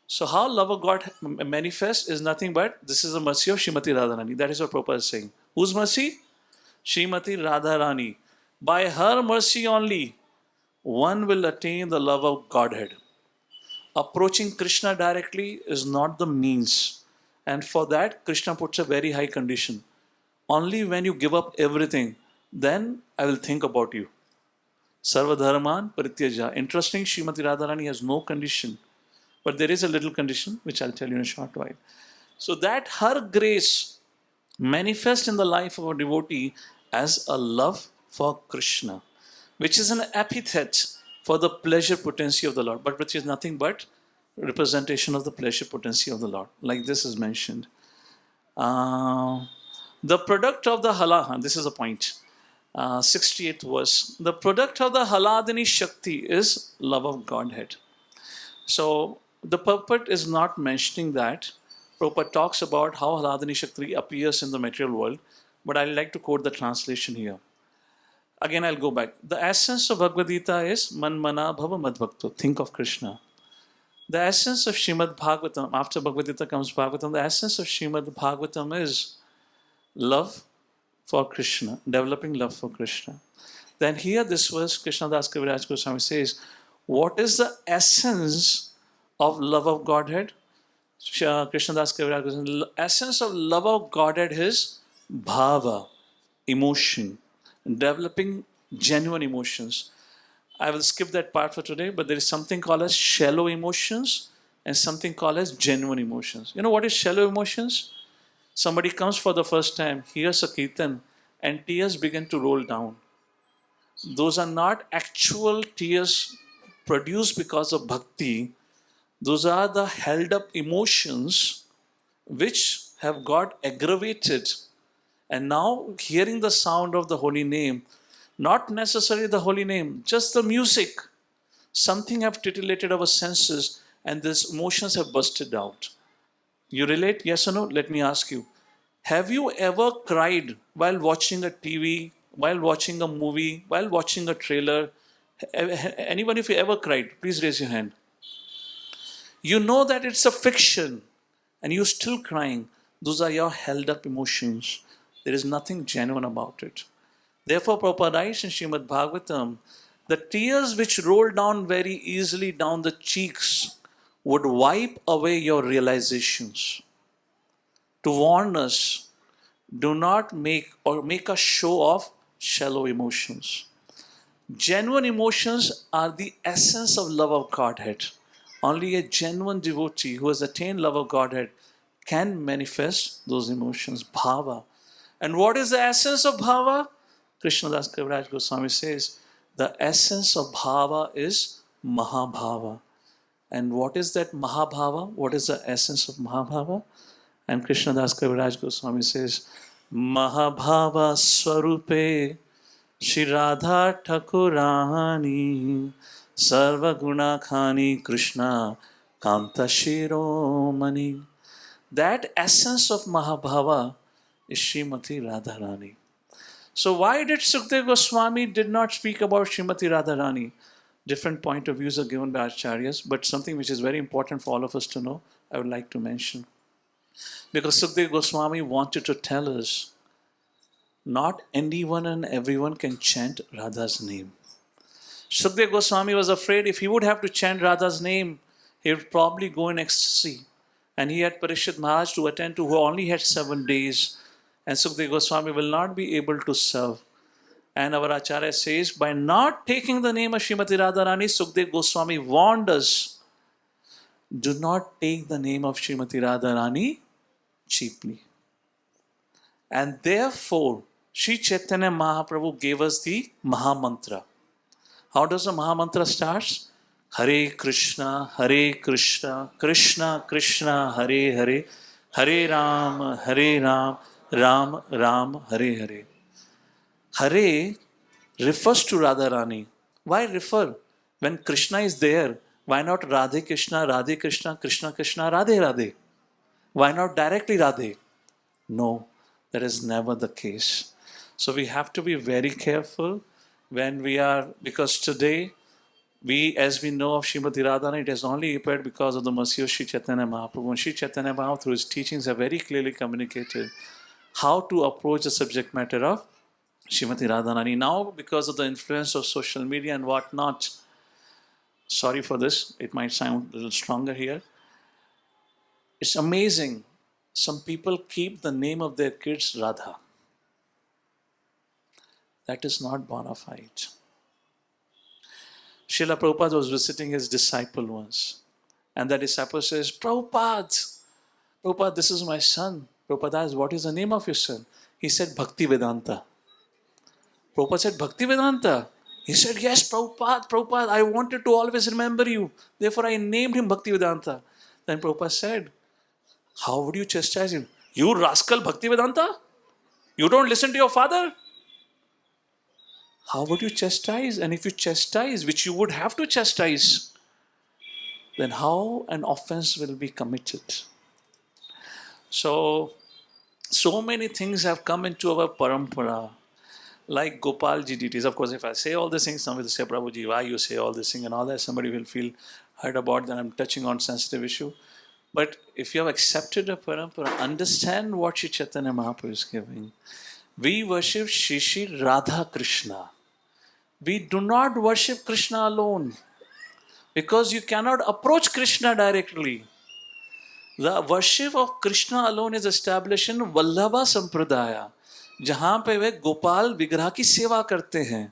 A: So how love of God manifests is nothing but this is the mercy of Srimati Radharani. That is what Prabhupada is saying. Whose mercy? Srimati Radharani. By her mercy only, one will attain the love of Godhead. Approaching Krishna directly is not the means. And for that, Krishna puts a very high condition. Only when you give up everything, then I will think about you. Sarva Dharman Parityaja. Interesting, Srimati Radharani has no condition. But there is a little condition, which I'll tell you in a short while. So that her grace manifests in the life of a devotee as a love for Krishna, which is an epithet for the pleasure potency of the Lord, but which is nothing but representation of the pleasure potency of the Lord. Like this is mentioned. The product of the Halaha, this is a point. 68th verse. The product of the Haladini Shakti is love of Godhead. So the purport is not mentioning that. Prabhupada talks about how Haladini Shakti appears in the material world, but I like to quote the translation here. Again, I'll go back. The essence of Bhagavad Gita is Man Mana Bhava Madbhakto. Think of Krishna. The essence of Srimad Bhagavatam, after Bhagavad Gita comes Bhagavatam, the essence of Srimad Bhagavatam is love for Krishna, developing love for Krishna. Then here this verse, Krishnadas Kaviraj Goswami says, what is the essence of love of Godhead? Krishnadas Kaviraj Goswami, the essence of love of Godhead is bhava, emotion, developing genuine emotions. I will skip that part for today, but there is something called as shallow emotions and something called as genuine emotions. You know what is shallow emotions? Somebody comes for the first time, hears a kirtan, and tears begin to roll down. Those are not actual tears produced because of bhakti. Those are the held up emotions which have got aggravated. And now hearing the sound of the holy name, not necessarily the holy name, just the music, something have titillated our senses and these emotions have busted out. You relate? Yes or no? Let me ask you. Have you ever cried while watching a TV, while watching a movie, while watching a trailer? Anyone, if you ever cried, please raise your hand. You know that it's a fiction and you're still crying. Those are your held up emotions. There is nothing genuine about it. Therefore, Prabhupada writes in Srimad Bhagavatam, the tears which roll down very easily down the cheeks would wipe away your realizations. To warn us, do not make a show of shallow emotions. Genuine emotions are the essence of love of Godhead. Only a genuine devotee who has attained love of Godhead can manifest those emotions, bhava. And what is the essence of bhava? Krishnadas Kaviraj Goswami says, the essence of bhava is mahabhava. And what is that mahabhava? What is the essence of mahabhava? And Krishnadas Kaviraj Goswami says, mahabhava swarupe Shri Radha Thakurani Sarva Guna Khani Krishna Kanta Shiromani. That essence of Mahabhava is Srimati Radharani. So why did Sukdev Goswami did not speak about Srimati Radharani? Different point of views are given by Acharyas, but something which is very important for all of us to know, I would like to mention. Because Sukdev Goswami wanted to tell us not anyone and everyone can chant Radha's name. Sukdev Goswami was afraid if he would have to chant Radha's name, he would probably go in ecstasy. And he had Parishit Maharaj to attend to, who only had 7 days. And Sukdev Goswami will not be able to serve. And our Acharya says, by not taking the name of Srimati Radharani, Sukdev Goswami warned us, do not take the name of Srimati Radharani cheaply. And therefore, Sri Chaitanya Mahaprabhu gave us the Mahamantra. How does the Mahamantra start? Hare Krishna, Krishna Krishna, Hare Hare, Hare Ram, Ram Ram, Hare Hare. Hare refers to Radharani. Why refer? When Krishna is there, why not Radhe Krishna, Krishna Krishna, Radhe Radhe? Why not directly Radhe? No, that is never the case. So we have to be very careful when we are, because today, as we know of Srimati Radharani, it has only appeared because of the mercy of Sri Chaitanya Mahaprabhu. And Sri Chaitanya Mahaprabhu, through his teachings, have very clearly communicated how to approach the subject matter of Srimati Radharani. Now, because of the influence of social media and whatnot, sorry for this, it might sound a little stronger here. It's amazing. Some people keep the name of their kids Radha. That is not bona fide. Srila Prabhupada was visiting his disciple once. And the disciple says, Prabhupada, this is my son. Prabhupada asked, what is the name of your son? He said, Bhakti Vedanta. Prabhupada said, Bhakti Vedanta? He said, yes, Prabhupada, I wanted to always remember you. Therefore, I named him Bhakti Vedanta. Then Prabhupada said, how would you chastise him? You rascal Bhakti Vedanta? You don't listen to your father? How would you chastise? And if you chastise, which you would have to chastise, then how an offense will be committed? So many things have come into our parampara, like Gopalji deities. Of course, if I say all these things, somebody will say, Prabhuji, why you say all this thing and all that? Somebody will feel hurt about that I'm touching on sensitive issue. But if you have accepted a parampara, understand what Sri Chaitanya Mahaprabhu is giving. We worship Shri Radha Krishna. We do not worship Krishna alone, because you cannot approach Krishna directly. The worship of Krishna alone is established in Vallabha Sampradaya, जहाँ पे वे गोपाल विग्रह की सेवा करते हैं.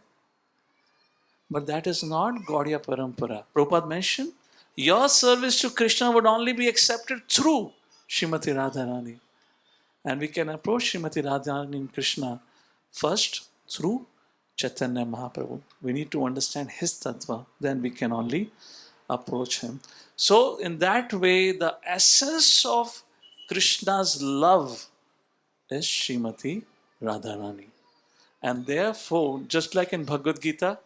A: But that is not Gaudiya Parampara. Prabhupada mentioned, your service to Krishna would only be accepted through Srimati Radharani. And we can approach Srimati Radharani and Krishna first through Chaitanya Mahaprabhu. We need to understand his tattva, then we can only approach him. So in that way, the essence of Krishna's love is Srimati Radharani. And therefore, just like in Bhagavad Gita,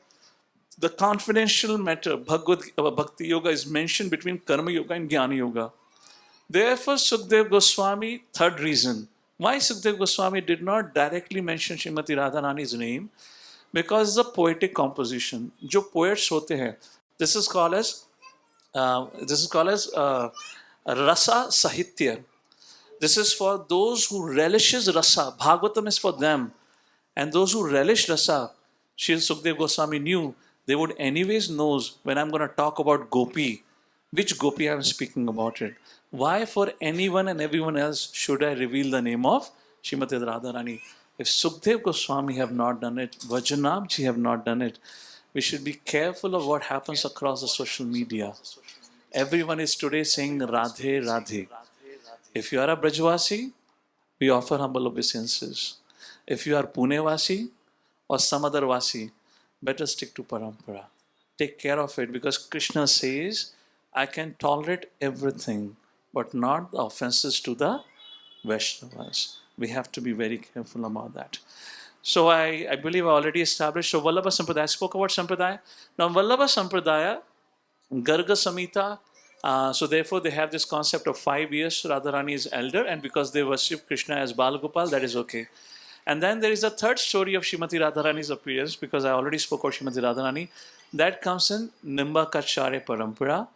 A: the confidential matter, Bhakti Yoga, is mentioned between Karma Yoga and Jnana Yoga. Therefore, Sukdev Goswami, third reason, why Sukdev Goswami did not directly mention Srimati Radharani's name, because it's a poetic composition. जो poets होते हैं, this is called as rasa sahitya. This is for those who relishes rasa. Bhagavatam is for them. And those who relish rasa, Sri Sukdev Goswami knew they would anyways knows when I'm going to talk about Gopi, which Gopi I'm speaking about it. Why for anyone and everyone else should I reveal the name of Srimati Radharani? If Sukdev Goswami have not done it, Vajanabji have not done it, we should be careful of what happens across the social media. Everyone is today saying Radhe Radhe. If you are a Brajvasi, we offer humble obeisances. If you are Punevasi or some other Vasi, better stick to Parampara. Take care of it, because Krishna says, I can tolerate everything, but not the offenses to the Vaishnavas. We have to be very careful about that. So I believe I already established. So Vallabha Sampradaya, I spoke about Sampradaya. Now Vallabha Sampradaya, Garga Samhita, so therefore they have this concept of 5 years. Radharani is elder, and because they worship Krishna as Balagopal, that is okay. And then there is a third story of Srimati Radharani's appearance, because I already spoke about Srimati Radharani. That comes in Nimbakacharya Parampara.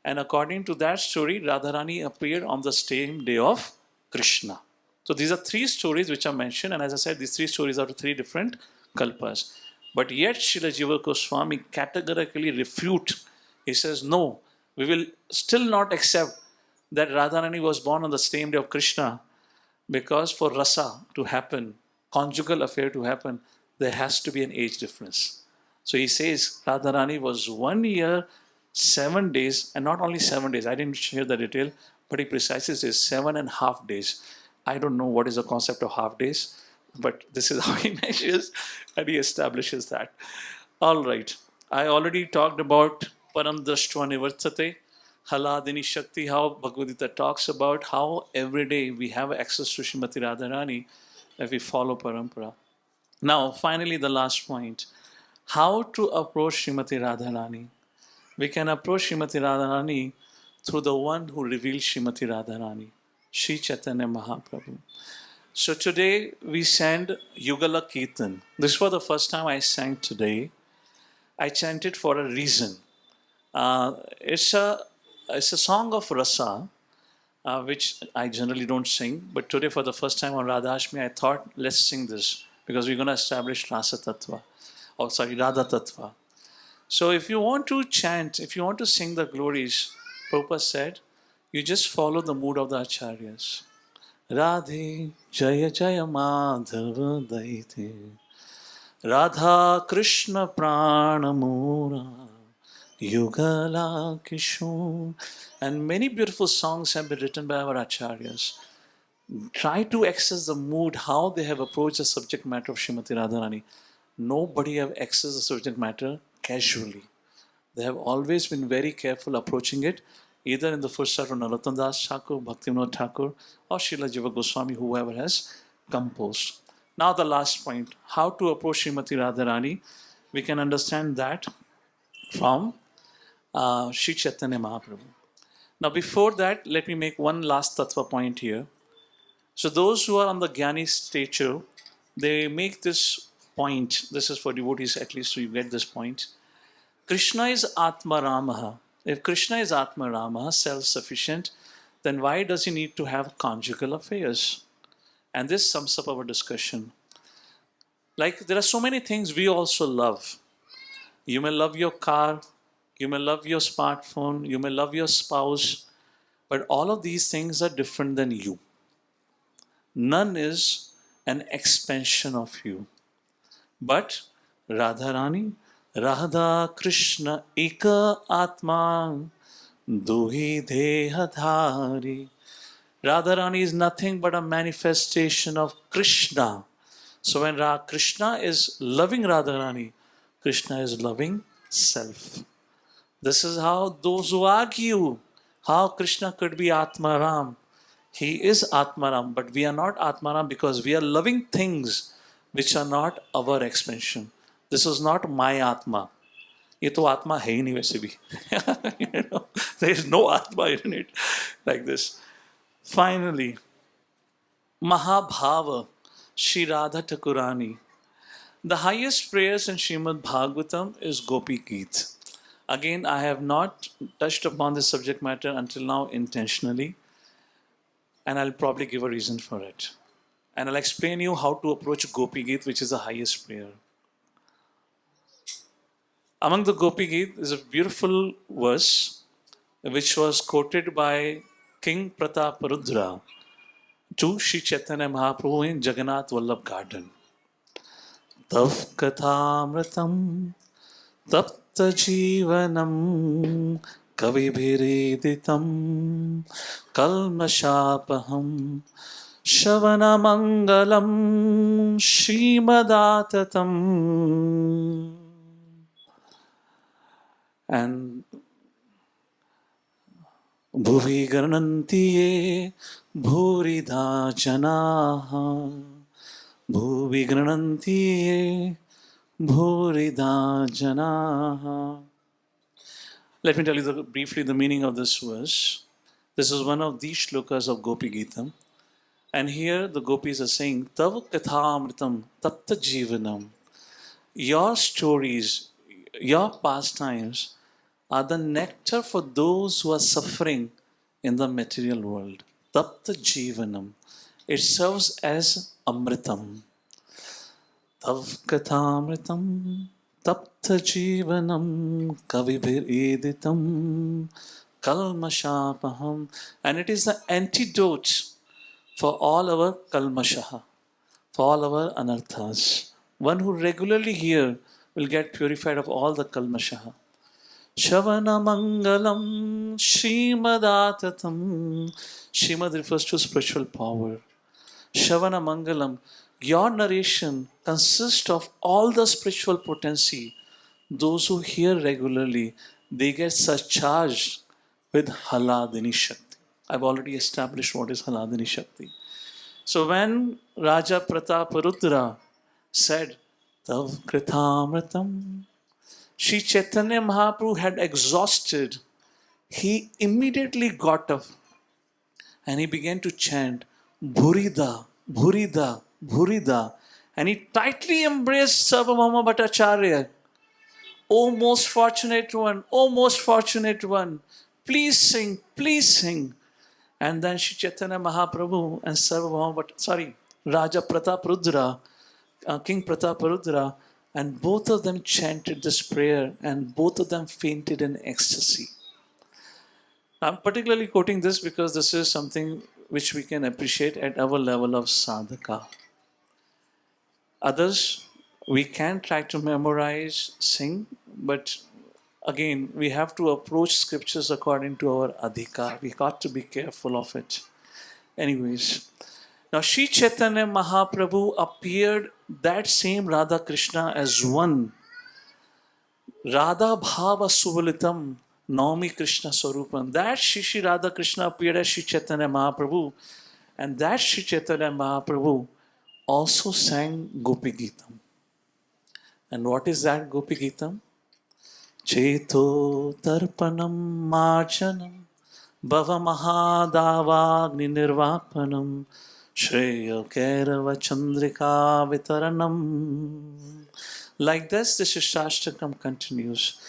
A: And according to that story, Radharani appeared on the same day of Krishna. So these are 3 stories which are mentioned. And as I said, these 3 stories are 3 different kalpas. But yet Srila Jiva Goswami categorically refute. He says, no, we will still not accept that Radharani was born on the same day of Krishna, because for rasa to happen, conjugal affair to happen, there has to be an age difference. So he says Radharani was 1 year, 7 days, and not only 7 days, I didn't share the detail, but he precisely says 7.5 days. I don't know what is the concept of half days, but this is how he measures and he establishes that. All right. I already talked about Param Drashtva Nivartate, Haladini Shakti, how Bhagavad Gita talks about how every day we have access to Srimati Radharani if we follow Parampara. Now, finally, the last point. How to approach Srimati Radharani? We can approach Srimati Radharani through the one who revealed Srimati Radharani, Sri Chaitanya Mahaprabhu. So today we sang Yugala Kirtan. This was the first time I sang today. I chanted for a reason. It's a song of rasa, which I generally don't sing. But today, for the first time on Radhashmi, I thought, let's sing this, because we're going to establish Rasa Tattva, Radha Tattva. So if you want to chant, if you want to sing the glories, Prabhupada said, you just follow the mood of the acharyas. Radhe Jaya Jaya Madhava Daite Radha Krishna Pranamura Yugala Kishore. And many beautiful songs have been written by our acharyas. Try to access the mood, how they have approached the subject matter of Srimati Radharani. Nobody have accessed the subject matter casually. They have always been very careful approaching it, either in the footsteps of Narottam Das Thakur, Bhaktivinoda Thakur, or Srila Jiva Goswami, whoever has composed. Now the last point, how to approach Srimati Radharani. We can understand that from Sri Chaitanya Mahaprabhu. Now before that, let me make one last tattva point here. So those who are on the Jnani stature, they make this point, this is for devotees at least, so you get this point. Krishna is Atma Ramaha. If Krishna is Atma Ramaha, self-sufficient, then why does he need to have conjugal affairs? And this sums up our discussion. Like, there are so many things we also love. You may love your car, you may love your smartphone, you may love your spouse, but all of these things are different than you. None is an expansion of you. But Radharani, Radha Krishna Eka Atma Duhi Deha Dhari. Radharani is nothing but a manifestation of Krishna. So when Krishna is loving Radharani, Krishna is loving self. This is how those who argue how Krishna could be Atmaram. He is Atmaram, but we are not Atmaram because we are loving things which are not our expansion. This is not my Atma. ये तो आत्मा है ही नहीं वैसे भी. There is no Atma in it like this. Finally, Mahabhava, Shri Radha Thakurani. The highest prayers in Srimad Bhagavatam is Gopi Geet. Again, I have not touched upon this subject matter until now intentionally, and I'll probably give a reason for it. And I'll explain you how to approach Gopi Geet, which is the highest prayer. Among the Gopi Geet is a beautiful verse which was quoted by King Prataparudra to Sri Chaitanya Mahaprabhu in Jagannath Vallabh Garden. Tav kathamritam tapta jivanam kavibhiriditam kalmashapaham Shavanamangalam Shrimadatam. And Bhuvi Garnanti ye Bhurida Janaha. Bhuvi Garnanti ye Bhurida Janaha. Let me tell you briefly the meaning of this verse. This is one of the shlokas of Gopi Geetam. And here the gopis are saying, Tav kathamritam tapta jivanam. Your stories, your pastimes are the nectar for those who are suffering in the material world. Tapta jivanam. It serves as amritam. Tav kathamritam tapta jivanam kavibhir editam kalmashapaham. And it is the antidote for all our kalmashaha, for all our anarthas. One who regularly hear will get purified of all the kalmashaha. Shavana mangalam Shrimadatam. Shrimad refers to spiritual power. Shavana mangalam. Your narration consists of all the spiritual potency. Those who hear regularly, they get surcharged with Haladini Shakti. I've already established what is Haladini Shakti. So when Raja Prataparudra said, Tav Kritamritam, Sri Chaitanya Mahaprabhu had exhausted. He immediately got up and he began to chant, Bhurida, Bhurida, Bhurida. And he tightly embraced Sarvabhauma Bhattacharya. O most fortunate one, O most fortunate one, please sing, please sing. And then Sri Chaitanya Mahaprabhu and Raja Prataparudra, King Prataparudra, and both of them chanted this prayer and both of them fainted in ecstasy. I'm particularly quoting this because this is something which we can appreciate at our level of sadhaka. Others, we can try to memorize, sing, but again, we have to approach scriptures according to our adhikar. We got to be careful of it. Anyways, now Sri Chaitanya Mahaprabhu appeared that same Radha Krishna as one. Radha Bhava Suvalitam Naumi Krishna Swarupam. That Shri Radha Krishna appeared as Sri Chaitanya Mahaprabhu. And that Sri Chaitanya Mahaprabhu also sang Gopi Geetam. And what is that Gopi Geetam? Cheto Tarpanam Marjanam Bhava Mahadavagni Nirvapanam Shreya Kairava Chandrika Vitaranam. Like this, the Shishashtakam continues.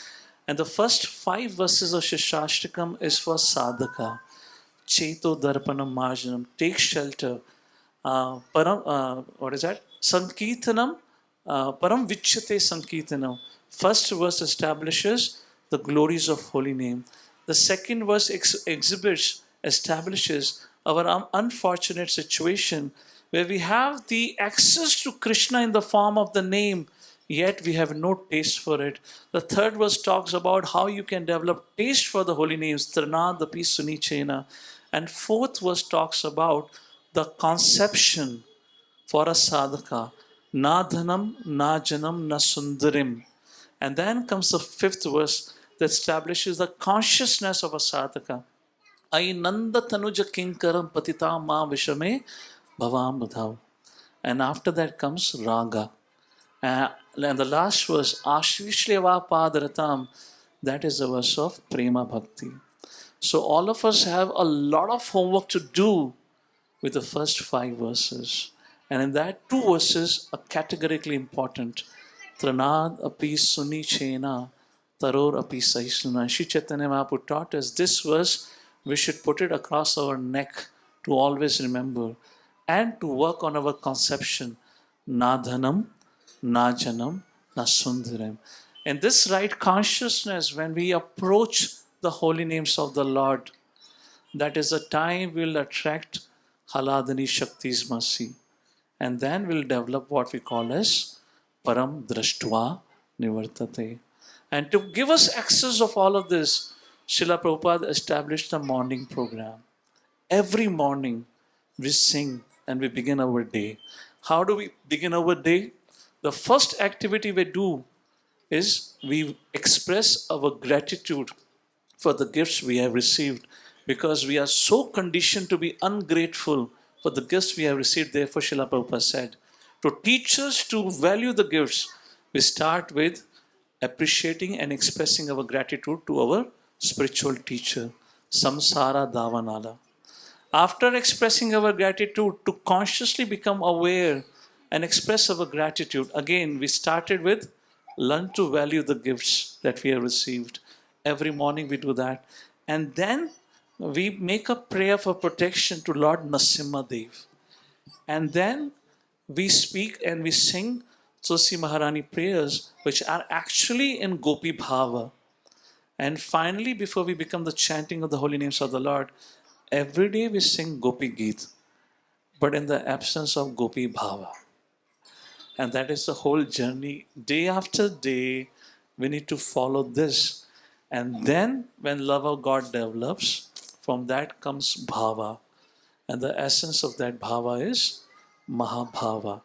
A: And the first 5 verses of Shishashtakam is for sadhaka. Cheto Darpanam Marjanam. Take shelter. What is that? Sankirtanam. Param Vichyate Sankirtanam. First verse establishes the glories of holy name. The second verse establishes our unfortunate situation where we have the access to Krishna in the form of the name, yet we have no taste for it. The third verse talks about how you can develop taste for the holy names, Trinadapi Sunichena. And fourth verse talks about the conception for a sadhaka, na dhanam, na janam, na sundarim. And then comes the fifth verse that establishes the consciousness of a sadhaka. Ai nanda tanuja kinkaram patita ma vishame bhavam badhav. And after that comes raga. And the last verse, Ashvishleva Padaratam, that is the verse of Prema Bhakti. So all of us have a lot of homework to do with the first 5 verses. And in that, 2 verses are categorically important. Tranad api suni chena, taror api sahisnuna. Shri Chaitanya Mahaprabhu taught us this verse, we should put it across our neck to always remember and to work on our conception. Na dhanam, na janam, na sundaram. In this right consciousness, when we approach the holy names of the Lord, that is a time we'll attract Haladani Shaktis Masi. And then we'll develop what we call as Param Drashtva Nivartate. And to give us access of all of this, Srila Prabhupada established a morning program. Every morning we sing and we begin our day. How do we begin our day? The first activity we do is we express our gratitude for the gifts we have received because we are so conditioned to be ungrateful for the gifts we have received. Therefore, Srila Prabhupada said, to teach us to value the gifts, we start with appreciating and expressing our gratitude to our spiritual teacher, Samsara Davanala. After expressing our gratitude, to consciously become aware and express our gratitude, again, we started with learn to value the gifts that we have received. Every morning we do that. And then we make a prayer for protection to Lord Nasimha Dev. And then we speak and we sing Tulsi Maharani prayers, which are actually in Gopi Bhava. And finally, before we become the chanting of the holy names of the Lord, every day we sing Gopi Geet, but in the absence of Gopi Bhava. And that is the whole journey. Day after day, we need to follow this. And then, when love of God develops, from that comes Bhava. And the essence of that Bhava is Mahabhava.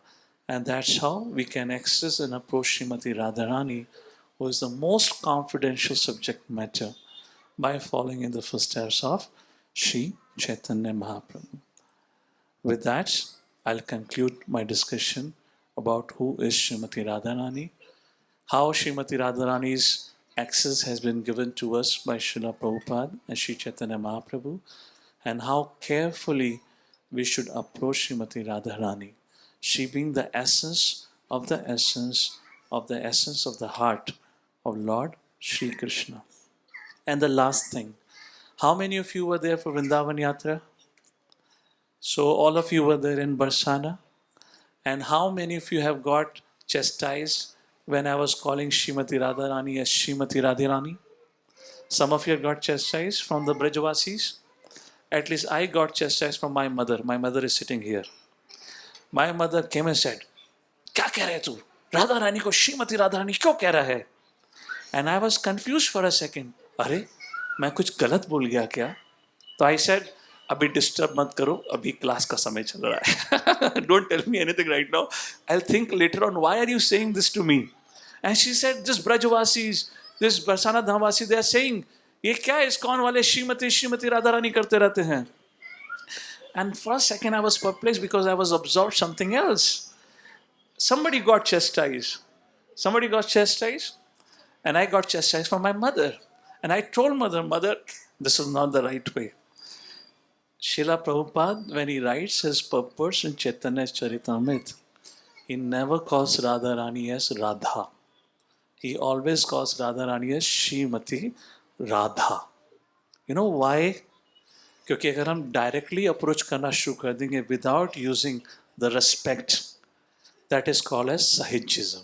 A: And that's how we can access and approach Srimati Radharani, who is the most confidential subject matter, by following in the footsteps of Sri Chaitanya Mahaprabhu. With that, I'll conclude my discussion about who is Srimati Radharani, how Srimati Radharani's access has been given to us by Srila Prabhupada and Sri Chaitanya Mahaprabhu, and how carefully we should approach Srimati Radharani, she being the essence of the essence of the essence of the heart of Lord Sri Krishna. And the last thing, how many of you were there for Vrindavan Yatra? So all of you were there in Barsana. And how many of you have got chastised when I was calling Srimati Radharani as Srimati Radharani? Some of you have got chastised from the Brajavasis. At least I got chastised from my mother. My mother is sitting here. My mother came and said, क्या कह रहे तू? राधा रानी को श्रीमती राधा रानी क्यों कह रहा है? And I was confused for a second. अरे मैं कुछ गलत बोल गया क्या? तो I said, अभी डिस्टर्ब मत करो, अभी क्लास का समय चल रहा है. Don't tell me anything right now. I'll think later on, why are you saying this to me? And she said, this Brajavasis, this Barsana Dhamvasi, they are saying, ये क्या है इस्कॉन वाले श्रीमती श्रीमती राधा रानी करते रहते हैं? And for a second I was perplexed because I was absorbed something else. Somebody got chastised. Somebody got chastised. And I got chastised from my mother. And I told mother, this is not the right way. Srila Prabhupada, when he writes his purport in Chaitanya Charitamrita, he never calls Radharani as Radha. He always calls Radharani as Srimati Radha. You know why? क्योंकि अगर हम directly approach करना शुरू कर देंगे without using the respect, that is called as Sahijism.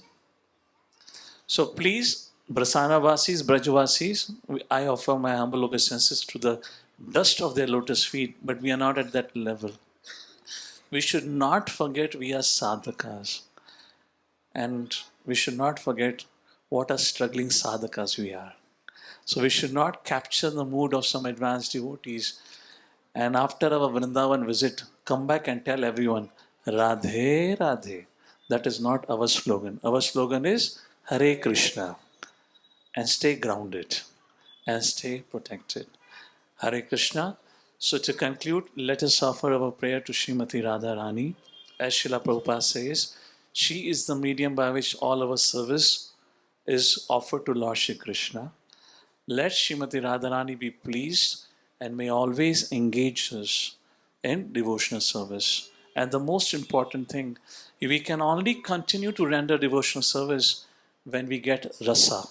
A: So please, Brasana-vasis, Brajavasis, I offer my humble obeisances to the dust of their lotus feet, but we are not at that level. We should not forget we are sadhakas. And we should not forget what a struggling sadhakas we are. So we should not capture the mood of some advanced devotees and after our Vrindavan visit, come back and tell everyone, Radhe Radhe. That is not our slogan. Our slogan is Hare Krishna. And stay grounded and stay protected. Hare Krishna. So to conclude, let us offer our prayer to Srimati Radharani. As Srila Prabhupada says, she is the medium by which all our service is offered to Lord Shri Krishna. Let Srimati Radharani be pleased and may always engage us in devotional service. And the most important thing, we can only continue to render devotional service when we get rasa.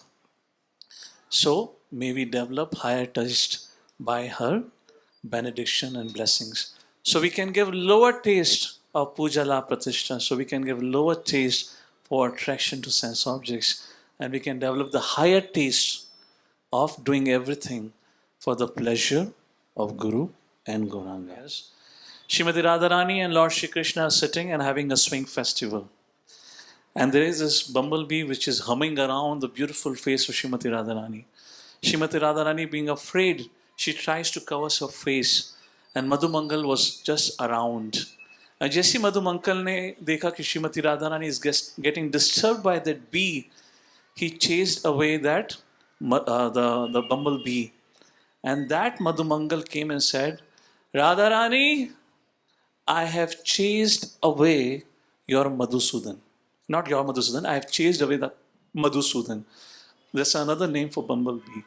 A: So may we develop higher taste by her benediction and blessings. So we can give lower taste of puja la pratishtha. So we can give lower taste for attraction to sense objects, and we can develop the higher taste of doing everything for the pleasure of Guru and Gaurangas. Srimati Radharani and Lord Shri Krishna are sitting and having a swing festival. And there is this bumblebee which is humming around the beautiful face of Srimati Radharani. Srimati Radharani, being afraid, she tries to cover her face. And Madhumangal was just around. And जैसे Madhumangal ने देखा कि Srimati Radharani is getting disturbed by that bee, he chased away the bumblebee. And that Madhumangal came and said, Radharani, I have chased away your Madhusudan. Not your Madhusudan, I have chased away the Madhusudan. That's another name for bumblebee.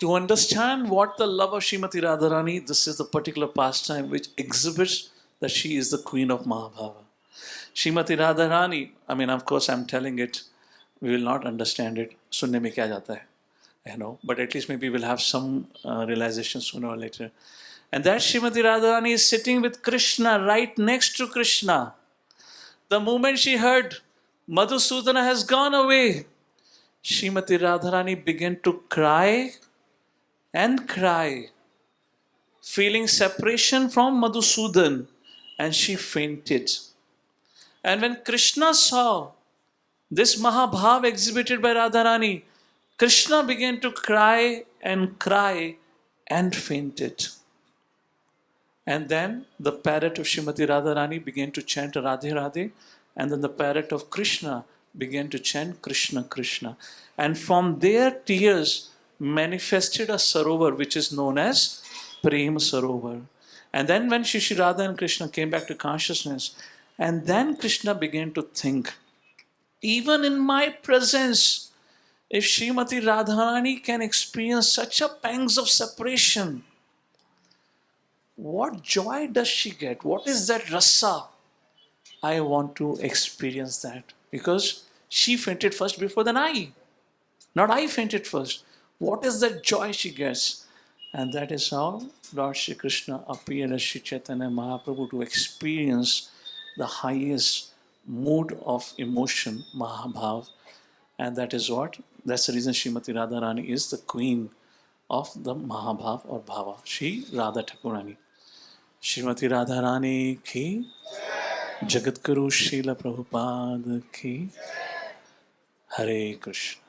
A: To understand what the love of Srimati Radharani, this is the particular pastime which exhibits that she is the queen of Mahabhava. Srimati Radharani, I mean, of course, I'm telling it, we will not understand it. Sunne mein kya jata hai? You know, but at least maybe we'll have some realization sooner or later. And that Srimati Radharani is sitting with Krishna, right next to Krishna. The moment she heard Madhusudana has gone away, Srimati Radharani began to cry and cry, feeling separation from Madhusudan, and she fainted. And when Krishna saw this Mahabhav exhibited by Radharani, Krishna began to cry and fainted. And then the parrot of Srimati Radharani began to chant Radhe Radhe, and then the parrot of Krishna began to chant Krishna Krishna. And from their tears manifested a sarovar which is known as Prem Sarovar. And then when Shri Radha and Krishna came back to consciousness, and then Krishna began to think, even in my presence, if Srimati Radharani can experience such a pangs of separation, what joy does she get? What is that rasa? I want to experience that. Because she fainted first before than I. Not I fainted first. What is that joy she gets? And that is how Lord Shri Krishna appeared as Shri Chaitanya Mahaprabhu to experience the highest mood of emotion, Mahabhav. And that is what? That's the reason Srimati Radharani is the queen of the Mahabhav or Bhava. Shri Radha Thakurani. Srimati Radharani ki, Jagatguru Srila Prabhupada ki, Hare Krishna.